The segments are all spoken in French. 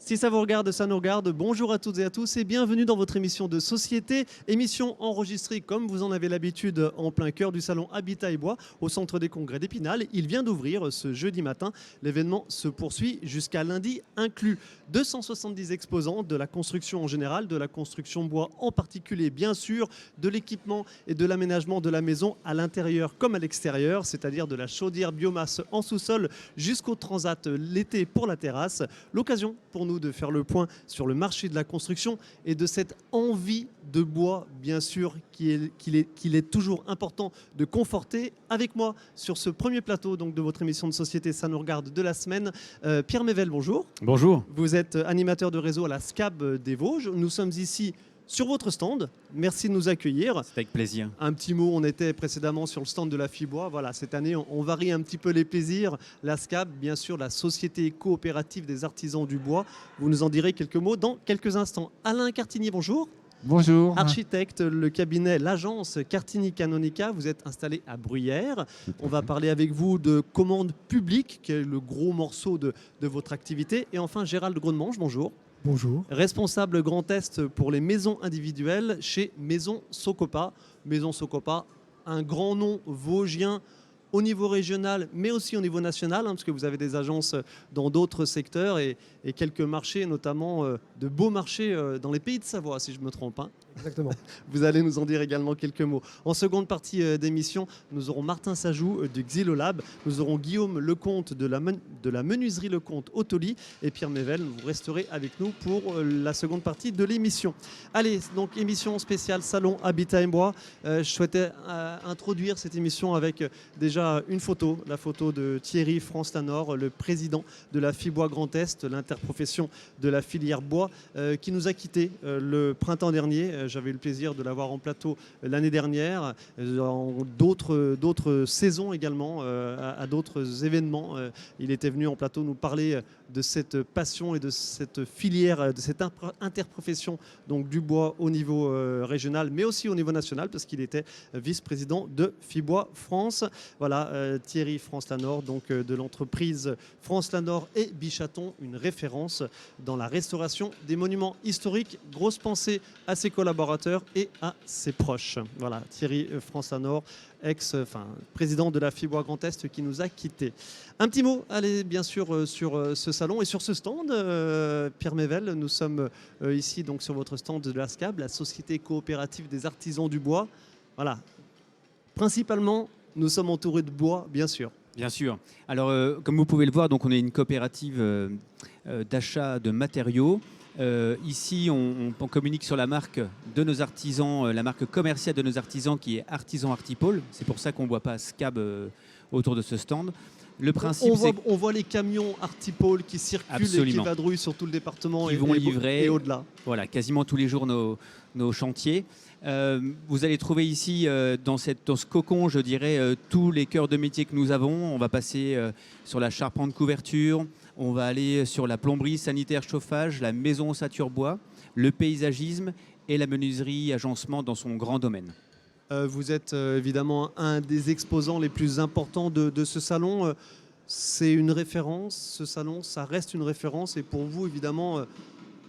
Si ça vous regarde, ça nous regarde. Bonjour à toutes et à tous et bienvenue dans votre émission de société. Émission enregistrée comme vous en avez l'habitude en plein cœur du salon Habitat et Bois au centre des congrès d'Épinal. Il vient d'ouvrir ce jeudi matin. L'événement se poursuit jusqu'à lundi inclus. 270 exposants de la construction en général, de la construction bois en particulier bien sûr, de l'équipement et de l'aménagement de la maison à l'intérieur comme à l'extérieur, c'est-à-dire de la chaudière biomasse en sous-sol jusqu'au transat l'été pour la terrasse. L'occasion pour nous de faire le point sur le marché de la construction et de cette envie de bois, bien sûr, qu'il est toujours important de conforter. Avec moi sur ce premier plateau donc, de votre émission de société Ça nous regarde de la semaine, Pierre Mével, bonjour. Bonjour. Vous êtes animateur de réseau à la SCAB des Vosges. Nous sommes ici sur votre stand. Merci de nous accueillir. C'est avec plaisir. Un petit mot, on était précédemment sur le stand de la FIBois. Voilà, cette année, on varie un petit peu les plaisirs. La SCAB, bien sûr, la Société coopérative des artisans du bois. Vous nous en direz quelques mots dans quelques instants. Alain Cartigny, bonjour. Bonjour. Architecte, le cabinet, l'agence Cartigny Canonica, vous êtes installé à Bruyères. On va parler avec vous de commande publique, qui est le gros morceau de votre activité. Et enfin, Gérald Gronemange, bonjour. Bonjour. Responsable Grand Est pour les maisons individuelles chez Maison Socopa. Maison Socopa, un grand nom vosgien au niveau régional, mais aussi au niveau national, parce que vous avez des agences dans d'autres secteurs et quelques marchés, notamment de beaux marchés dans les pays de Savoie, si je ne me trompe pas. Exactement. Vous allez nous en dire également quelques mots. En seconde partie d'émission, nous aurons Martin Sajou du Xylolab, nous aurons Guillaume Lecomte de la menuiserie Lecomte Autoli et Pierre Mével. Vous resterez avec nous pour la seconde partie de l'émission. Allez, donc émission spéciale Salon Habitat et Bois. Je souhaitais introduire cette émission avec déjà une photo, la photo de Thierry France-Lanor, le président de la FIBois Grand Est, l'interprofession de la filière bois, qui nous a quittés le printemps dernier. J'avais eu le plaisir de l'avoir en plateau l'année dernière, dans d'autres saisons également, à d'autres événements. Il était venu en plateau nous parler de cette passion et de cette filière, de cette interprofession donc, du bois au niveau régional, mais aussi au niveau national, parce qu'il était vice-président de FIBois France. Voilà, Thierry France-Lanor, donc de l'entreprise France-Lanor et Bichaton, une référence dans la restauration des monuments historiques. Grosse pensée à ses collaborateurs et à ses proches. Voilà, Thierry France-Lanor, président de la FIBois Grand Est qui nous a quittés. Un petit mot, allez, bien sûr, sur ce salon et sur ce stand. Pierre Mével, nous sommes ici donc, sur votre stand de la SCAB, la Société coopérative des artisans du bois. Voilà, principalement, nous sommes entourés de bois, bien sûr. Bien sûr. Alors, comme vous pouvez le voir, donc, on est une coopérative d'achat de matériaux. Ici, on communique sur la marque de nos artisans, la marque commerciale de nos artisans qui est Artisan Artipôle. C'est pour ça qu'on ne voit pas SCAB autour de ce stand. Le principe, on voit les camions Artipôle qui circulent et qui vadrouillent sur tout le département qui vont livrer et au-delà. Voilà, quasiment tous les jours nos chantiers. Vous allez trouver ici, dans ce cocon, je dirais, tous les cœurs de métier que nous avons. On va passer sur la charpente couverture, on va aller sur la plomberie, sanitaire, chauffage, la maison ossature bois, le paysagisme et la menuiserie agencement dans son grand domaine. Vous êtes évidemment un des exposants les plus importants de ce salon. C'est une référence, ce salon, ça reste une référence et pour vous, évidemment,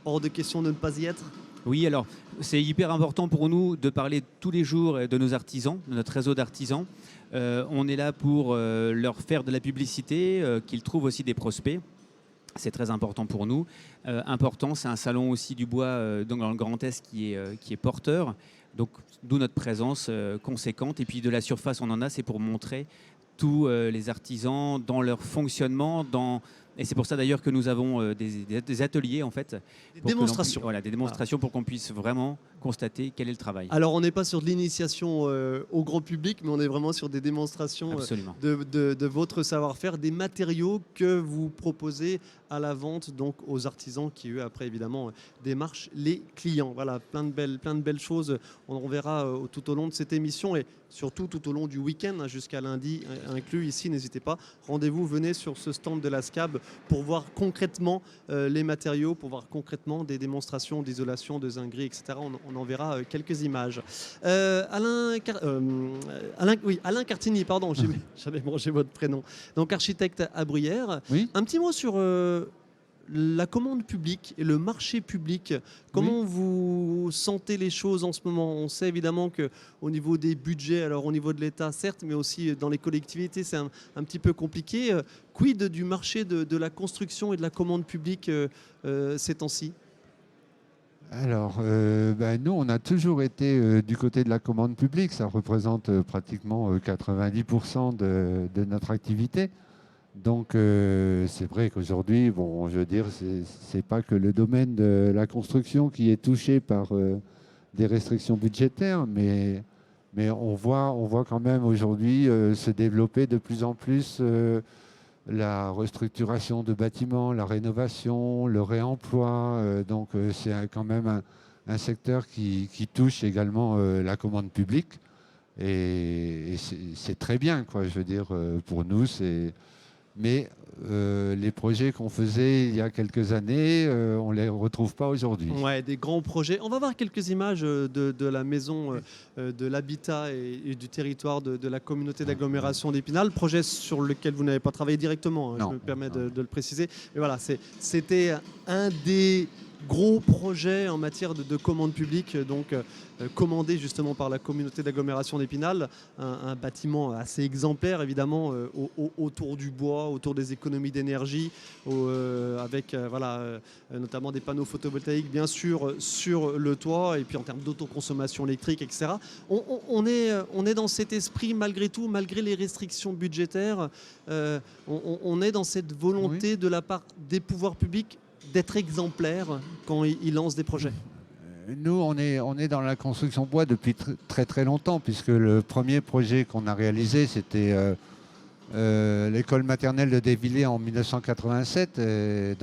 hors de question de ne pas y être. Oui, alors c'est hyper important pour nous de parler tous les jours de nos artisans, de notre réseau d'artisans. On est là pour leur faire de la publicité, qu'ils trouvent aussi des prospects. C'est très important pour nous. Important, c'est un salon aussi du bois dans le Grand Est qui est porteur. Donc, d'où notre présence conséquente. Et puis de la surface, on en a, c'est pour montrer tous les artisans dans leur fonctionnement, et c'est pour ça d'ailleurs que nous avons des ateliers en fait. Des démonstrations. Voilà, des démonstrations pour qu'on puisse vraiment constater quel est le travail. Alors on n'est pas sur de l'initiation au grand public, mais on est vraiment sur des démonstrations de votre savoir-faire, des matériaux que vous proposez à la vente donc aux artisans qui eux après évidemment démarchent les clients. Voilà, plein de belles choses. On verra tout au long de cette émission et surtout tout au long du week-end jusqu'à lundi inclus ici. N'hésitez pas, rendez-vous, venez sur ce stand de la SCAB pour voir concrètement les matériaux, pour voir concrètement des démonstrations d'isolation, de zinguerie, etc. On en verra quelques images. Alain Cartigny, pardon, j'avais mangé votre prénom. Donc architecte à Bruyères. Oui. Un petit mot sur la commande publique et le marché public, comment vous sentez les choses en ce moment? On sait évidemment qu'au niveau des budgets, alors au niveau de l'État certes, mais aussi dans les collectivités, c'est un petit peu compliqué. Quid du marché de la construction et de la commande publique ces temps-ci? Alors, nous, on a toujours été du côté de la commande publique. Ça représente pratiquement 90% de notre activité. Donc, c'est vrai qu'aujourd'hui, bon, je veux dire, c'est pas que le domaine de la construction qui est touché par des restrictions budgétaires, mais on voit quand même aujourd'hui se développer de plus en plus la restructuration de bâtiments, la rénovation, le réemploi. C'est quand même un secteur qui touche également la commande publique. Et c'est très bien, quoi. Je veux dire, pour nous, c'est... Mais les projets qu'on faisait il y a quelques années, on ne les retrouve pas aujourd'hui. Ouais, des grands projets. On va voir quelques images de la maison de l'habitat et du territoire de la communauté d'agglomération d'Épinal, projet sur lequel vous n'avez pas travaillé directement, hein, je me permets de le préciser. Et voilà, c'était un des gros projets en matière de commande publique, donc commandé justement par la communauté d'agglomération d'Épinal, un bâtiment assez exemplaire évidemment autour du bois, autour des économies d'énergie, avec notamment des panneaux photovoltaïques bien sûr sur le toit, et puis en termes d'autoconsommation électrique, etc. On est dans cet esprit malgré tout, malgré les restrictions budgétaires, on est dans cette volonté de la part des pouvoirs publics d'être exemplaire quand ils lancent des projets. Nous, on est dans la construction bois depuis très très longtemps, puisque le premier projet qu'on a réalisé, c'était l'école maternelle de Dévillers en 1987, et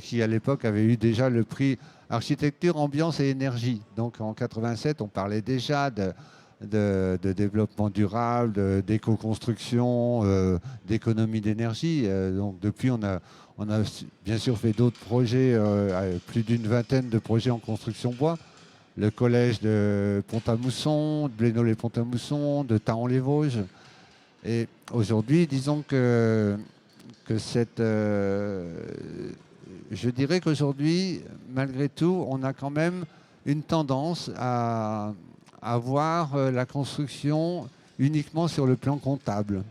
qui à l'époque avait eu déjà le prix architecture, ambiance et énergie. Donc en 87, on parlait déjà de développement durable, d'éco-construction, d'économie d'énergie. Donc depuis, on a bien sûr fait d'autres projets, plus d'une vingtaine de projets en construction bois. Le collège de Pont-à-Mousson, de Blénod-les-Pont-à-Mousson, de Taon-les-Vosges. Et aujourd'hui, disons que cette... je dirais qu'aujourd'hui, malgré tout, on a quand même une tendance à voir la construction uniquement sur le plan comptable.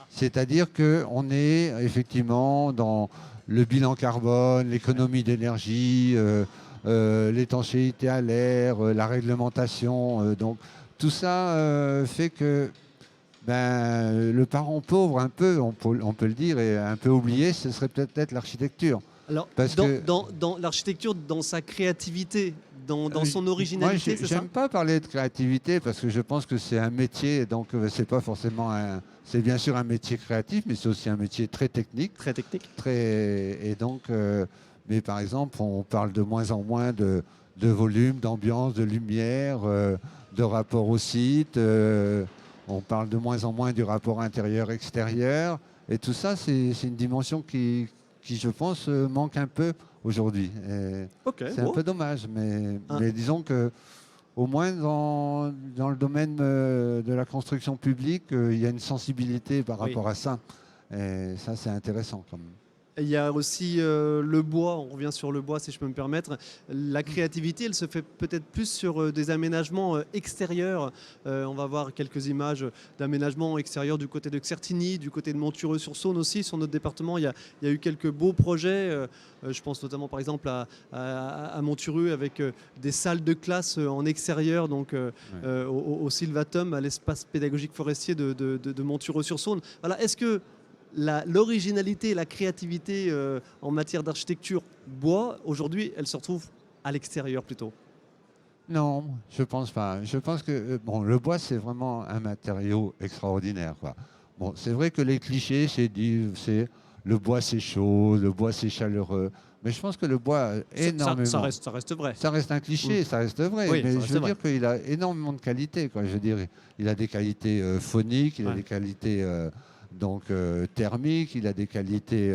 C'est-à-dire qu'on est effectivement dans le bilan carbone, l'économie d'énergie, l'étanchéité à l'air, la réglementation. Donc tout ça fait que le parent pauvre, un peu, on peut le dire, et un peu oublié, ce serait peut-être l'architecture. Alors, dans l'architecture, dans sa créativité, dans son originalité, moi, j'aime pas parler de créativité parce que je pense que c'est un métier, donc c'est pas forcément c'est bien sûr un métier créatif, mais c'est aussi un métier très technique. Très technique. Mais par exemple, on parle de moins en moins de volume, d'ambiance, de lumière, de rapport au site. On parle de moins en moins du rapport intérieur-extérieur. Et tout ça, c'est une dimension qui, je pense, manque un peu aujourd'hui. C'est un peu dommage, mais disons que au moins dans le domaine de la construction publique, il y a une sensibilité par rapport à ça. Et ça, c'est intéressant quand même. Il y a aussi le bois, on revient sur le bois si je peux me permettre. La créativité, elle se fait peut-être plus sur des aménagements extérieurs. On va voir quelques images d'aménagements extérieurs du côté de Certigny, du côté de Montureux-sur-Saône aussi. Sur notre département, il y a eu quelques beaux projets. Je pense notamment par exemple à Montureux avec des salles de classe en extérieur, donc au Sylvatum, à l'espace pédagogique forestier de Montureux-sur-Saône. Voilà, est-ce que l'originalité et la créativité en matière d'architecture bois, aujourd'hui, elle se retrouve à l'extérieur plutôt? Non, je pense pas. Je pense que le bois, c'est vraiment un matériau extraordinaire, quoi. Bon, c'est vrai que les clichés, c'est le bois, c'est chaud, le bois, c'est chaleureux. Mais je pense que le bois, énormément... Ça reste vrai. Ça reste un cliché, ça reste vrai. Oui, mais je veux dire qu'il a énormément de qualités, quoi. Je veux dire, il a des qualités phoniques, il a des qualités... thermique, il a des qualités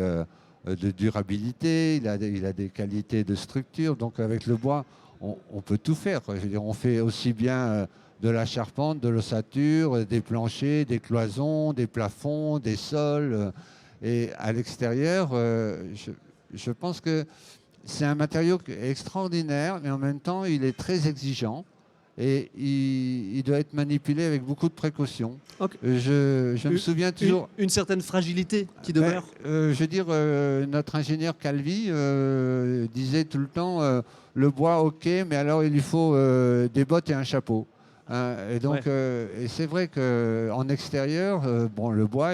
de durabilité, il a des qualités de structure. Donc avec le bois, on peut tout faire, quoi. Je veux dire, on fait aussi bien de la charpente, de l'ossature, des planchers, des cloisons, des plafonds, des sols. Et à l'extérieur, Je pense que c'est un matériau extraordinaire, mais en même temps, il est très exigeant et il doit être manipulé avec beaucoup de précautions. Ok. Je me souviens toujours. Une certaine fragilité qui demeure. Je veux dire, notre ingénieur Calvi disait tout le temps le bois, ok, mais alors il lui faut des bottes et un chapeau. Hein. Et donc, et c'est vrai qu'en extérieur, bon, le bois,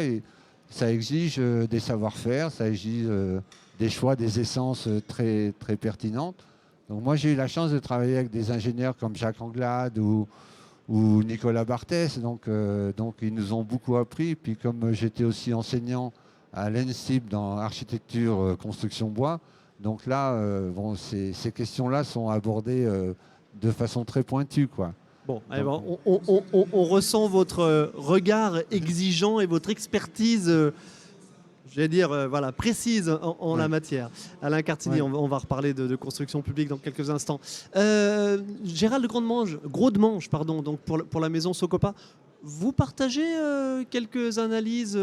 ça exige des savoir-faire, ça exige des choix, des essences très, très pertinentes. Donc moi, j'ai eu la chance de travailler avec des ingénieurs comme Jacques Anglade ou Nicolas Barthès. Donc ils nous ont beaucoup appris. Puis comme j'étais aussi enseignant à l'ENSIB dans architecture, construction bois, donc là, bon, ces questions-là sont abordées de façon très pointue, quoi. Bon, on ressent votre regard exigeant et votre expertise, j'allais dire, voilà, précise en la matière. Alain Cartini, on va reparler de construction publique dans quelques instants. Gérald Gros-de-Mange, pardon, donc pour la maison Socopa, vous partagez quelques analyses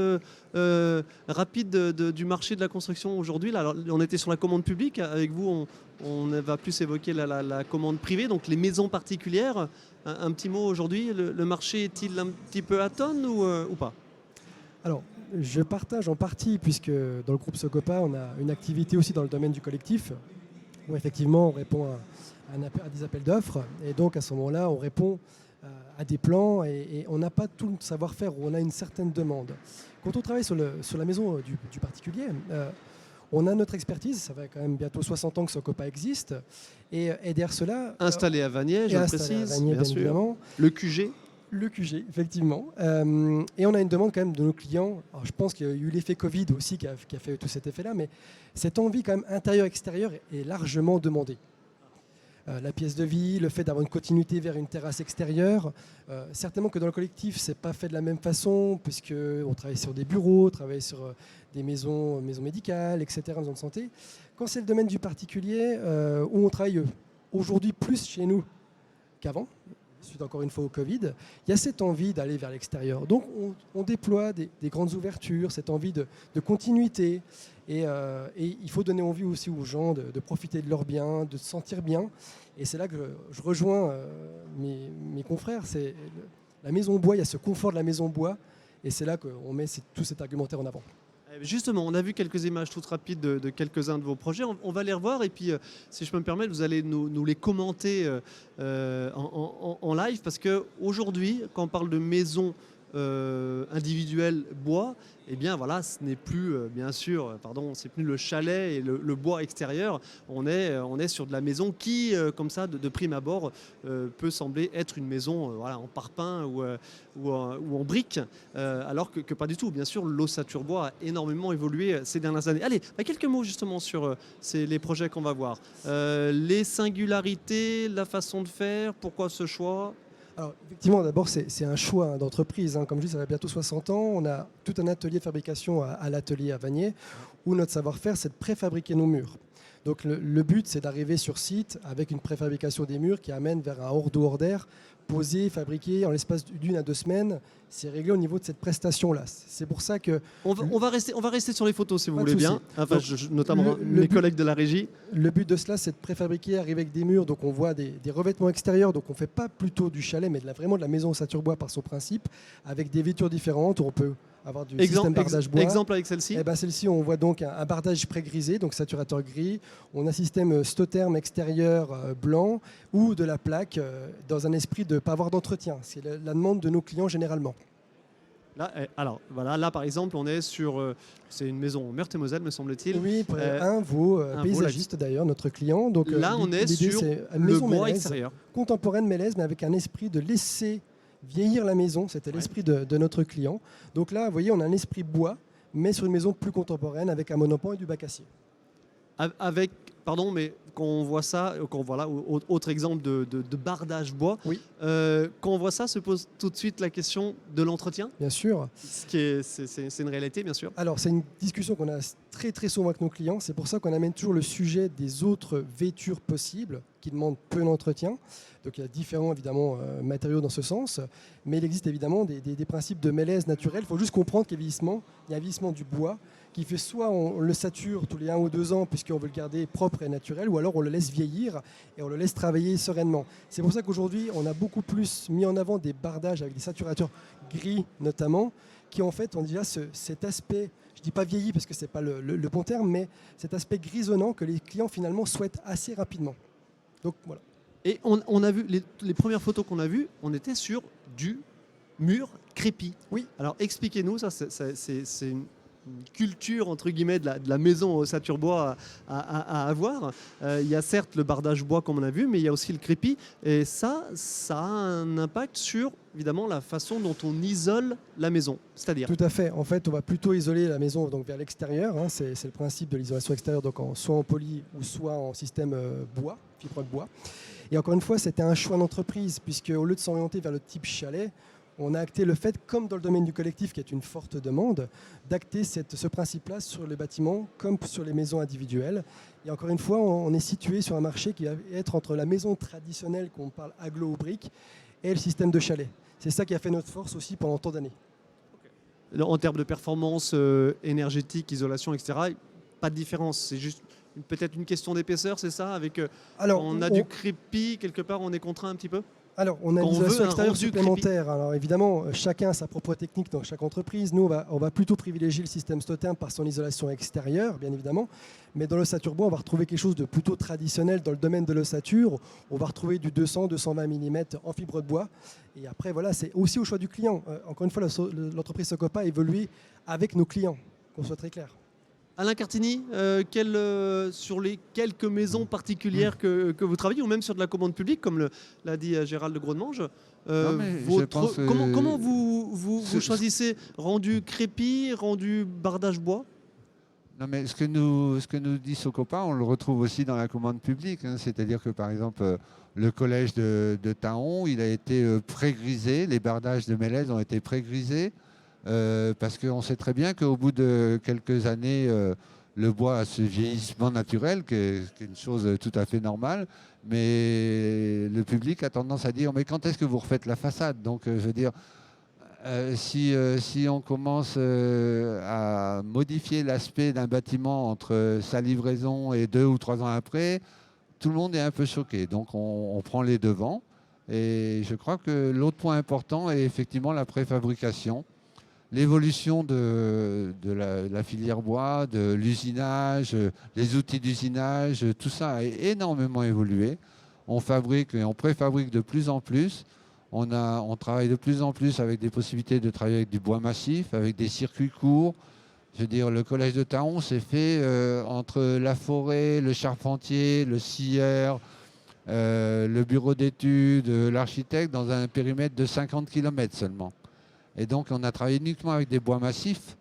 rapides du marché de la construction aujourd'hui. Alors, on était sur la commande publique. Avec vous, on va plus évoquer la commande privée, donc les maisons particulières. Un petit mot aujourd'hui, le marché est-il un petit peu atone ou pas? Alors, je partage en partie, puisque dans le groupe Socopa, on a une activité aussi dans le domaine du collectif, où effectivement on répond à des appels d'offres. Et donc à ce moment-là, on répond à des plans et on n'a pas tout le savoir-faire, où on a une certaine demande. Quand on travaille sur la maison du particulier, on a notre expertise, ça fait quand même bientôt 60 ans que Socopa existe. Et derrière cela... Installé à Vanier, je le précise, à Vanier, bien sûr. Évidemment. Le QG. Le QG, effectivement. Et on a une demande quand même de nos clients. Alors, je pense qu'il y a eu l'effet Covid aussi qui a fait tout cet effet-là, mais cette envie quand même intérieur-extérieur est largement demandée. La pièce de vie, le fait d'avoir une continuité vers une terrasse extérieure. Certainement que dans le collectif, c'est pas fait de la même façon, puisqu'on travaille sur des bureaux, on travaille sur des maisons médicales, etc., maisons de santé. Quand c'est le domaine du particulier, où on travaille aujourd'hui plus chez nous qu'avant, suite encore une fois au Covid, il y a cette envie d'aller vers l'extérieur. Donc on déploie des grandes ouvertures, cette envie de continuité. Et il faut donner envie aussi aux gens de profiter de leurs biens, de se sentir bien. Et c'est là que je rejoins mes confrères. C'est la maison bois, il y a ce confort de la maison bois. Et c'est là qu'on met tout cet argumentaire en avant. Justement, on a vu quelques images toutes rapides de quelques-uns de vos projets. On va les revoir et puis, si je peux me permettre, vous allez nous les commenter en live, parce qu'aujourd'hui, quand on parle de maison individuelle bois, eh bien voilà, ce n'est plus, bien sûr, c'est plus le chalet et le bois extérieur. On est sur de la maison qui, comme ça, de prime abord, peut sembler être une maison voilà, en parpaing ou en briques, alors que pas du tout. Bien sûr, l'ossature bois a énormément évolué ces dernières années. Allez, quelques mots justement sur les projets qu'on va voir. Les singularités, la façon de faire, pourquoi ce choix ? Alors, effectivement, d'abord, c'est un choix d'entreprise. Comme je dis, ça fait bientôt 60 ans. On a tout un atelier de fabrication à l'atelier à Vanier, où notre savoir-faire, c'est de préfabriquer nos murs. Donc, le but, c'est d'arriver sur site avec une préfabrication des murs qui amène vers un hors d'eau hors d'air, posé, fabriqué en l'espace d'1 à 2 semaines. C'est réglé au niveau de cette prestation-là. C'est pour ça que... On va rester sur les photos, si vous voulez bien. Enfin, notamment mes collègues de la régie. Le but de cela, c'est de préfabriquer, arriver avec des murs. Donc, on voit des revêtements extérieurs. Donc, on ne fait pas plutôt du chalet, mais vraiment de la maison ossature bois par son principe, avec des vêtures différentes où on peut avoir du système bardage bois. Exemple avec celle-ci. Celle-ci, on voit donc un bardage pré-grisé, donc saturateur gris. On a un système stotherme extérieur blanc ou de la plaque dans un esprit de ne pas avoir d'entretien. C'est la demande de nos clients généralement. Là, alors, voilà, là, par exemple, on est sur... c'est une maison en Meurthe-et-Moselle, me semble-t-il. Oui, un veau paysagiste d'ailleurs, notre client. Donc, là, on est sur le bois extérieur. Contemporaine Mélèze, mais avec un esprit de laisser vieillir la maison. C'était l'esprit de notre client. Donc là, vous voyez, on a un esprit bois, mais sur une maison plus contemporaine, avec un monopan et du bac acier. Avec... Pardon, mais quand on voit ça, autre exemple de bardage bois, oui. Quand on voit ça, se pose tout de suite la question de l'entretien. Bien sûr. C'est une réalité, bien sûr. Alors, c'est une discussion qu'on a très très souvent avec nos clients. C'est pour ça qu'on amène toujours le sujet des autres vêtures possibles, qui demandent peu d'entretien. Donc il y a différents évidemment matériaux dans ce sens, mais il existe évidemment des principes de mélèze naturel. Il faut juste comprendre qu'il y a un vieillissement du bois qui fait soit on le sature tous les 1 ou 2 ans puisqu'on veut le garder propre et naturel, ou alors on le laisse vieillir et on le laisse travailler sereinement. C'est pour ça qu'aujourd'hui on a beaucoup plus mis en avant des bardages avec des saturateurs gris notamment, qui en fait ont déjà cet aspect, je ne dis pas vieilli parce que ce n'est pas le bon terme, mais cet aspect grisonnant que les clients finalement souhaitent assez rapidement. Donc voilà. Et on a vu, les premières photos qu'on a vues, on était sur du mur crépi. Oui. Alors expliquez-nous, ça c'est une culture entre guillemets de la maison au Saturbois à avoir. Il y a certes le bardage bois comme on a vu, mais il y a aussi le crépi. Et ça a un impact sur évidemment la façon dont on isole la maison. C'est-à-dire Tout à fait. En fait, on va plutôt isoler la maison donc, vers l'extérieur. Hein. C'est le principe de l'isolation extérieure, donc soit en poly ou soit en système bois, fibre de bois. Et encore une fois, c'était un choix d'entreprise, puisque au lieu de s'orienter vers le type chalet, on a acté le fait, comme dans le domaine du collectif, qui est une forte demande, d'acter ce principe-là sur les bâtiments comme sur les maisons individuelles. Et encore une fois, on est situé sur un marché qui va être entre la maison traditionnelle, qu'on parle agglo ou brique, et le système de chalet. C'est ça qui a fait notre force aussi pendant tant d'années. en termes de performance énergétique, isolation, etc., pas de différence. C'est juste peut-être une question d'épaisseur, c'est ça avec, on a du crépi, quelque part, on est contraint un petit peu. Alors, on a une isolation extérieure supplémentaire. Alors, évidemment, chacun a sa propre technique dans chaque entreprise. Nous, on va plutôt privilégier le système Stotherm par son isolation extérieure, bien évidemment. Mais dans l'ossature-bois, on va retrouver quelque chose de plutôt traditionnel dans le domaine de l'ossature. On va retrouver du 200-220 mm en fibre de bois. Et après, voilà, c'est aussi au choix du client. Encore une fois, l'entreprise Socopa a évolué avec nos clients, qu'on soit très clair. Alain Cartini, sur les quelques maisons particulières que vous travaillez, ou même sur de la commande publique, comme l'a dit Gérald de Gros-de-Mange, comment vous choisissez rendu crépi, rendu bardage bois? Non, mais ce que nous dit Socopa, on le retrouve aussi dans la commande publique. Hein. C'est-à-dire que, par exemple, le collège de Taon, il a été pré-grisé, les bardages de Mélèze ont été pré-grisés. Parce qu'on sait très bien qu'au bout de quelques années, le bois a ce vieillissement naturel, qui est une chose tout à fait normale, mais le public a tendance à dire « mais quand est-ce que vous refaites la façade ?» Donc, je veux dire, si on commence à modifier l'aspect d'un bâtiment entre sa livraison et 2 ou 3 ans après, tout le monde est un peu choqué. Donc, on prend les devants. Et je crois que l'autre point important est effectivement la préfabrication. L'évolution de la filière bois, de l'usinage, les outils d'usinage, tout ça a énormément évolué. On fabrique et on préfabrique de plus en plus. On travaille de plus en plus avec des possibilités de travailler avec du bois massif, avec des circuits courts. Je veux dire, le collège de Taon s'est fait entre la forêt, le charpentier, le scieur, le bureau d'études, l'architecte, dans un périmètre de 50 km seulement. Et donc, on a travaillé uniquement avec des bois massifs.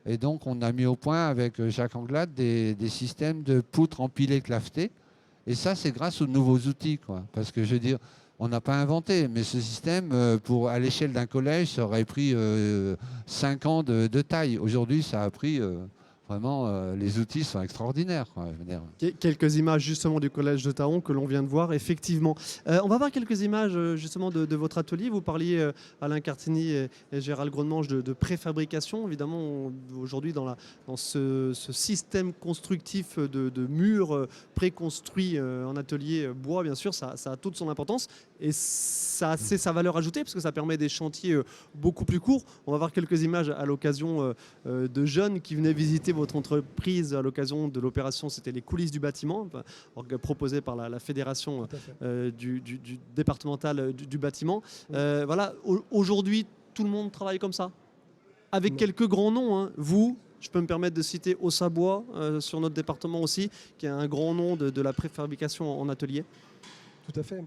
Et donc, on a mis au point avec Jacques Anglade des systèmes de poutres empilées clavetées. Et ça, c'est grâce aux nouveaux outils, quoi. Parce que, je veux dire, on n'a pas inventé. Mais ce système, à l'échelle d'un collège, ça aurait pris 5 ans de taille. Aujourd'hui, ça a pris... Vraiment, les outils sont extraordinaires, quoi, je veux dire. Quelques images justement du collège de Taon que l'on vient de voir, effectivement. On va voir quelques images justement de votre atelier. Vous parliez, Alain Cartini et Gérald Gros-de-Mange, de préfabrication. Évidemment, aujourd'hui, dans ce système constructif de murs préconstruits en atelier bois, bien sûr, ça a toute son importance. Et ça a sa valeur ajoutée parce que ça permet des chantiers beaucoup plus courts. On va voir quelques images à l'occasion de jeunes qui venaient visiter votre entreprise à l'occasion de l'opération, c'était les coulisses du bâtiment, proposée par la fédération du départemental du bâtiment. Voilà, aujourd'hui, tout le monde travaille comme ça, avec quelques grands noms. Hein. Vous, je peux me permettre de citer Ossabois sur notre département aussi, qui est un grand nom de la préfabrication en atelier. Tout à fait.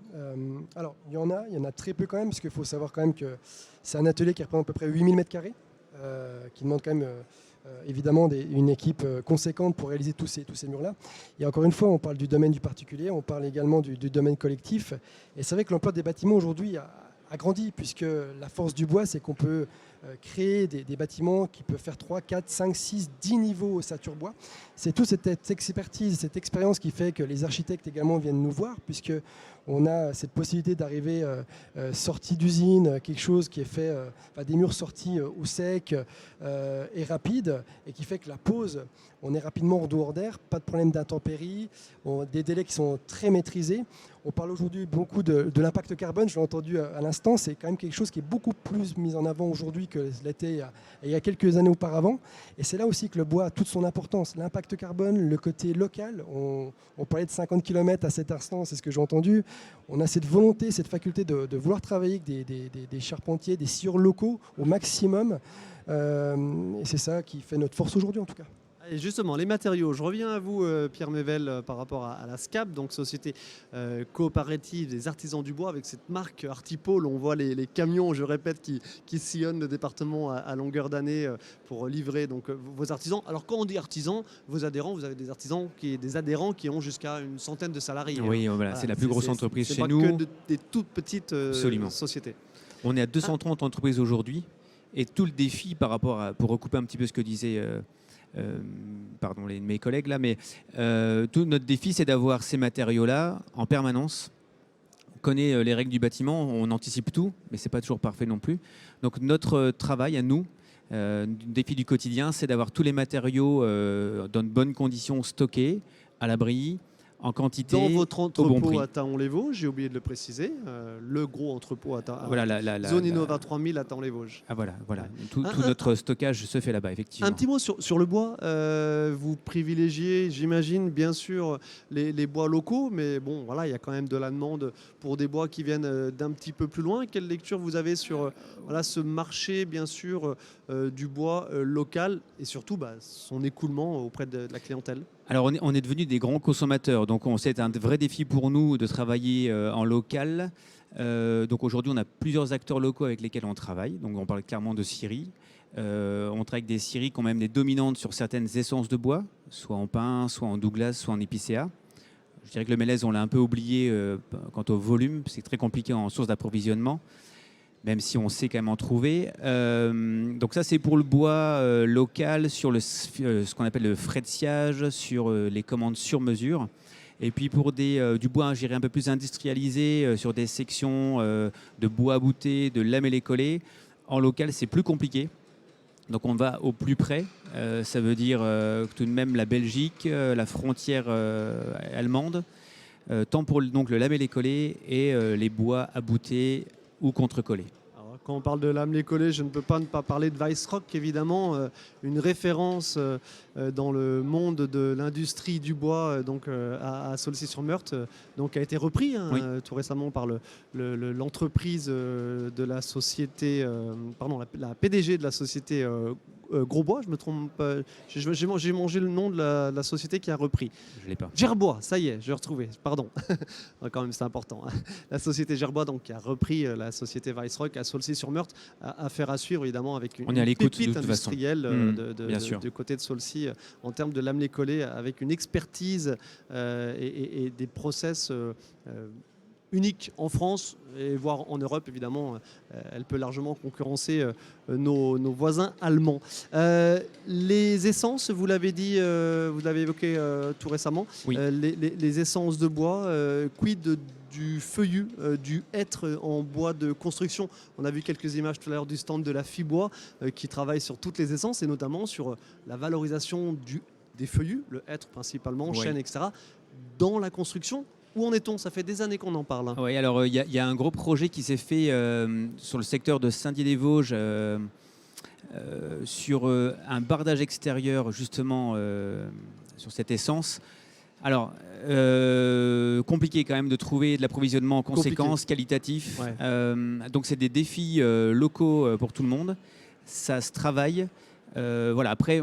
Alors, il y en a très peu quand même, parce qu'il faut savoir quand même que c'est un atelier qui représente à peu près 8000 m², qui demande quand même évidemment une équipe conséquente pour réaliser tous ces murs-là. Et encore une fois, on parle du domaine du particulier, on parle également du domaine collectif. Et c'est vrai que l'emploi des bâtiments aujourd'hui a grandi, puisque la force du bois, c'est qu'on peut créer des bâtiments qui peuvent faire 3, 4, 5, 6, 10 niveaux ossature bois. C'est toute cette expertise, cette expérience qui fait que les architectes également viennent nous voir, puisque on a cette possibilité d'arriver sortie d'usine, quelque chose qui est fait, des murs sortis au sec et rapide, et qui fait que la pose, on est rapidement en dehors d'air, pas de problème d'intempéries, des délais qui sont très maîtrisés. On parle aujourd'hui beaucoup de l'impact carbone, je l'ai entendu à l'instant, c'est quand même quelque chose qui est beaucoup plus mis en avant aujourd'hui que l'était il y a quelques années auparavant. Et c'est là aussi que le bois a toute son importance. L'impact carbone, le côté local, on parlait de 50 km à cet instant, c'est ce que j'ai entendu. On a cette volonté, cette faculté de vouloir travailler avec des charpentiers, des scieurs locaux au maximum. Et c'est ça qui fait notre force aujourd'hui en tout cas. Et justement, les matériaux. Je reviens à vous, Pierre Mével, par rapport à la SCAP, donc Société coopérative des artisans du bois, avec cette marque Artipole. On voit les camions, je répète, qui sillonnent le département à longueur d'année pour livrer donc, vos artisans. Alors, quand on dit artisans, vos adhérents, vous avez des adhérents qui ont jusqu'à une centaine de salariés. Oui, voilà, c'est la plus grosse entreprise chez nous. C'est pas que des toutes petites sociétés. On est à 230 entreprises aujourd'hui. Et tout le défi par rapport à, pour recouper un petit peu ce que disaient mes collègues là, mais tout notre défi, c'est d'avoir ces matériaux-là en permanence. On connaît les règles du bâtiment, on anticipe tout, mais c'est pas toujours parfait non plus. Donc notre travail à nous, défi du quotidien, c'est d'avoir tous les matériaux dans de bonnes conditions stockés, à l'abri, en quantité, dans votre au bon prix. entrepôt à Taon-les-Vosges, j'ai oublié de le préciser, le gros entrepôt à Voilà, Zone Innova 3000 à Taon-les-Vosges. Ah voilà. Tout notre stockage se fait là-bas, effectivement. Un petit mot sur le bois. Vous privilégiez, j'imagine, bien sûr, les bois locaux, mais bon, voilà, il y a quand même de la demande pour des bois qui viennent d'un petit peu plus loin. Quelle lecture vous avez sur ce marché, bien sûr, du bois local et surtout son écoulement auprès de la clientèle? Alors on est devenus des grands consommateurs, donc c'est un vrai défi pour nous de travailler en local. Donc aujourd'hui on a plusieurs acteurs locaux avec lesquels on travaille, donc on parle clairement de scieries. On travaille avec des scieries qui ont même des dominantes sur certaines essences de bois, soit en pin, soit en Douglas, soit en épicéa. Je dirais que le mélèze on l'a un peu oublié quant au volume, c'est très compliqué en source d'approvisionnement, même si on sait quand même en trouver. Donc ça, c'est pour le bois local, sur ce qu'on appelle le frais de sciage, sur les commandes sur mesure. Et puis pour du bois, je dirais un peu plus industrialisé, sur des sections de bois abouté, de lamellé-collé. En local, c'est plus compliqué. Donc on va au plus près. Ça veut dire tout de même la Belgique, la frontière allemande, tant pour donc, le lamellé-collé et les bois aboutés ou contre-collé. Quand on parle de lamellé-collé, je ne peux pas ne pas parler de Weissrock, évidemment, une référence dans le monde de l'industrie du bois donc, à Saulcy-sur-Meurthe, donc a été repris tout récemment par l'entreprise de la société, la PDG de la société Grosbois, je me trompe pas, j'ai mangé le nom de la société qui a repris. Je l'ai pas. Gerbois, ça y est, je l'ai retrouvé, pardon. Quand même, c'est important. La société Gerbois, donc, qui a repris la société Weissrock à Saulcy-sur-Meurthe, affaire à suivre évidemment avec une pépite industrielle du côté de Saulcy en termes de lamellé-collé, avec une expertise et des process unique en France et voire en Europe, évidemment. Elle peut largement concurrencer nos voisins allemands. Les essences, vous l'avez dit, vous l'avez évoqué tout récemment, oui. Les essences de bois, quid du feuillu, du hêtre en bois de construction. On a vu quelques images tout à l'heure du stand de la Fibois qui travaille sur toutes les essences et notamment sur la valorisation des feuillus, le hêtre principalement, chêne, etc., dans la construction. Où en est-on? Ça fait des années qu'on en parle. Oui, alors il y a un gros projet qui s'est fait sur le secteur de Saint-Dié-des-Vosges sur un bardage extérieur justement sur cette essence. Alors, compliqué quand même de trouver de l'approvisionnement en conséquence, qualitatif. Ouais. Donc c'est des défis locaux pour tout le monde. Ça se travaille. Voilà. Après,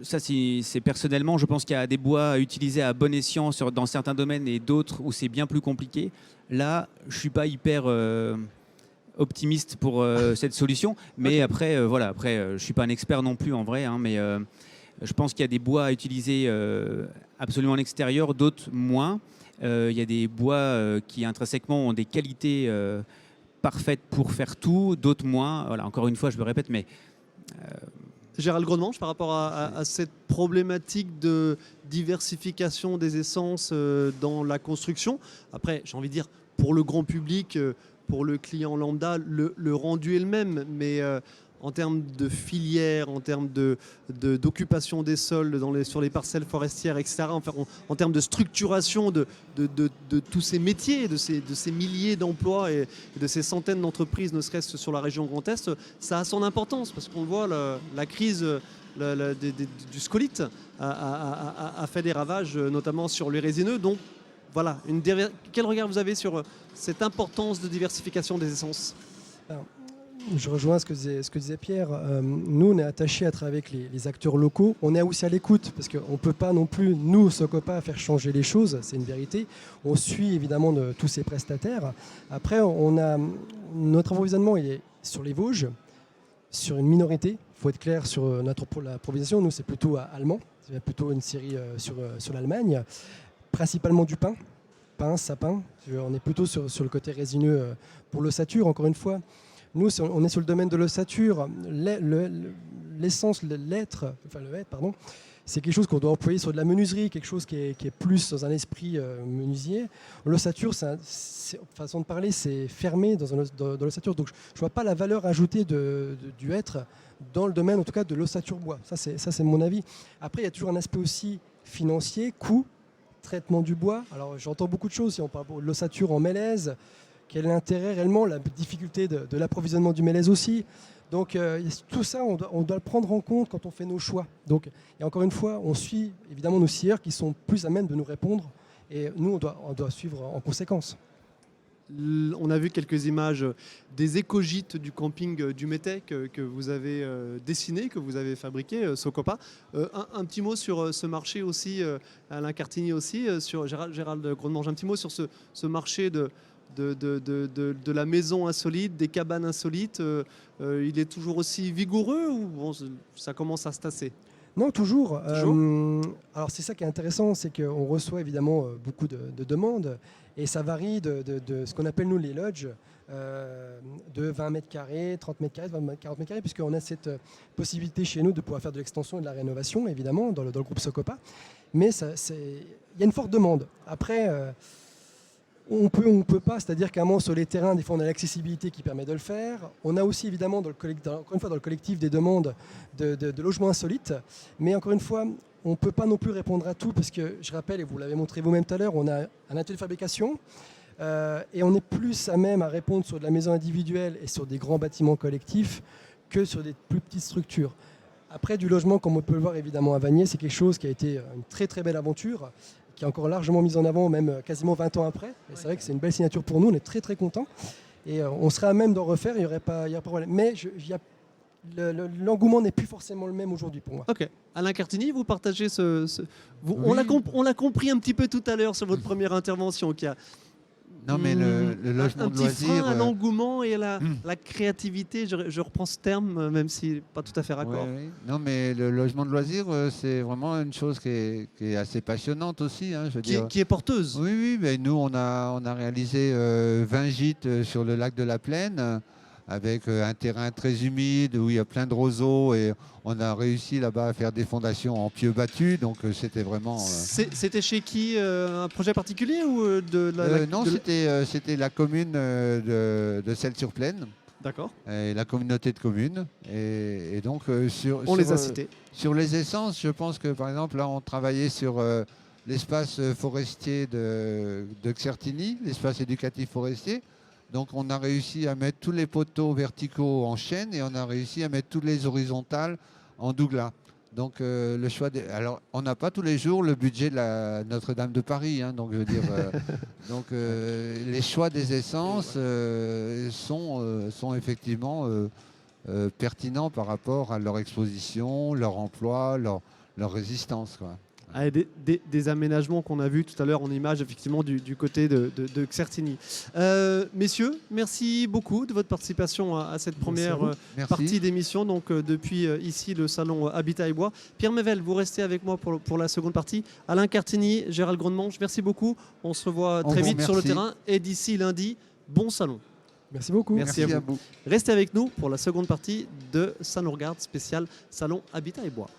ça c'est personnellement, je pense qu'il y a des bois à utiliser à bon escient dans certains domaines et d'autres où c'est bien plus compliqué. Là, je ne suis pas hyper optimiste pour cette solution, mais après, je ne suis pas un expert non plus en vrai, mais je pense qu'il y a des bois à utiliser absolument à l'extérieur, d'autres moins. Il y a des bois qui intrinsèquement ont des qualités parfaites pour faire tout, d'autres moins. Voilà, encore une fois, je me répète, mais Gérald Gronemange, par rapport à cette problématique de diversification des essences dans la construction. Après, j'ai envie de dire, pour le grand public, pour le client lambda, le rendu est le même, mais en termes de filière, en termes d'occupation des sols sur les parcelles forestières, etc., en termes de structuration de tous ces métiers, de ces milliers d'emplois et de ces centaines d'entreprises, ne serait-ce sur la région Grand Est, ça a son importance, parce qu'on voit la crise du scolite a fait des ravages, notamment sur les résineux. Donc voilà, quel regard vous avez sur cette importance de diversification des essences? Alors, je rejoins ce que disait Pierre. Nous, on est attachés à travailler avec les acteurs locaux. On est aussi à l'écoute, parce qu'on ne peut pas non plus, nous, Socopa, faire changer les choses, c'est une vérité. On suit évidemment tous ces prestataires. Après, notre approvisionnement il est sur les Vosges, sur une minorité. Il faut être clair sur notre approvisionnement. Nous, c'est plutôt allemand, c'est plutôt une série sur l'Allemagne. Principalement du pain, sapin. On est plutôt sur le côté résineux pour l'ossature, encore une fois. Nous, on est sur le domaine de l'ossature. L'essence, le hêtre, c'est quelque chose qu'on doit employer sur de la menuiserie, quelque chose qui est plus dans un esprit menuisier. L'ossature, façon de parler, c'est fermé dans l'ossature. Donc, je ne vois pas la valeur ajoutée du hêtre dans le domaine, en tout cas, de l'ossature bois. Ça, c'est mon avis. Après, il y a toujours un aspect aussi financier, coût, traitement du bois. Alors, j'entends beaucoup de choses. Si on parle de l'ossature en mélèze, quel est l'intérêt réellement, la difficulté de l'approvisionnement du mélèze aussi. Donc tout ça, on doit le prendre en compte quand on fait nos choix. Donc, et encore une fois, on suit évidemment nos scieurs qui sont plus à même de nous répondre. Et nous, on doit suivre en conséquence. On a vu quelques images des éco-gîtes du camping du Métais que vous avez dessiné, que vous avez fabriqué, Socopa. Un petit mot sur ce marché aussi, Alain Cartigny aussi, sur Gérald Gronemange, un petit mot sur ce marché de la maison insolite, des cabanes insolites. Il est toujours aussi vigoureux ou bon, ça commence à se tasser? Non, toujours. Alors c'est ça qui est intéressant, c'est qu'on reçoit évidemment beaucoup de demandes et ça varie de ce qu'on appelle nous les lodges, de 20 mètres carrés, 30 mètres carrés, 40 mètres carrés, puisqu'on a cette possibilité chez nous de pouvoir faire de l'extension et de la rénovation, évidemment, dans le groupe Socopa. Mais il y a une forte demande. Après, on peut pas, c'est-à-dire qu'à un moment sur les terrains, des fois on a l'accessibilité qui permet de le faire. On a aussi évidemment, encore une fois, dans le collectif des demandes de logements insolites. Mais encore une fois, on ne peut pas non plus répondre à tout, parce que je rappelle, et vous l'avez montré vous-même tout à l'heure, on a un atelier de fabrication et on est plus à même à répondre sur de la maison individuelle et sur des grands bâtiments collectifs que sur des plus petites structures. Après, du logement, comme on peut le voir évidemment à Vanier, c'est quelque chose qui a été une très très belle aventure, qui est encore largement mise en avant, même quasiment 20 ans après. Et c'est vrai que c'est une belle signature pour nous, on est très très contents. Et on serait à même d'en refaire, il n'y aurait pas de problème. Mais l'engouement n'est plus forcément le même aujourd'hui pour moi. Ok. Alain Cartigny, vous partagez Oui. On l'a compris un petit peu tout à l'heure sur votre première intervention, qu'il y a Non, mais le logement un de petit loisirs. frein à l'engouement et à la créativité. Je reprends ce terme, même si pas tout à fait raccord. Oui. Non, mais le logement de loisirs, c'est vraiment une chose qui est assez passionnante aussi. Hein, je veux dire. Qui est porteuse. Oui, mais nous, on a réalisé 20 gîtes sur le lac de la Plaine, avec un terrain très humide où il y a plein de roseaux, et on a réussi là-bas à faire des fondations en pieux battus, donc c'était vraiment... C'était chez qui? Un projet particulier ou Non, c'était la commune de Celles-sur-Plaine. D'accord. Et la communauté de communes. Et donc, On les a cités. Sur les essences, je pense que, par exemple, là, on travaillait sur l'espace forestier de Certigny, l'espace éducatif forestier. Donc, on a réussi à mettre tous les poteaux verticaux en chêne et on a réussi à mettre toutes les horizontales en douglas. Donc, le choix alors, on n'a pas tous les jours le budget de la Notre-Dame de Paris. Hein, donc, je veux dire, les choix des essences sont effectivement pertinents par rapport à leur exposition, leur emploi, leur résistance, quoi. Ah, des aménagements qu'on a vus tout à l'heure en image, effectivement, du côté de Certigny. Messieurs, merci beaucoup de votre participation à cette première partie d'émission. Donc, depuis ici, le salon Habitat et Bois. Pierre Mével, vous restez avec moi pour la seconde partie. Alain Cartigny, Gérald Gronemange, merci beaucoup. On se revoit très vite sur le terrain. Et d'ici lundi, bon salon. Merci beaucoup. Merci à vous. Restez avec nous pour la seconde partie de Ça nous regarde spécial Salon Habitat et Bois.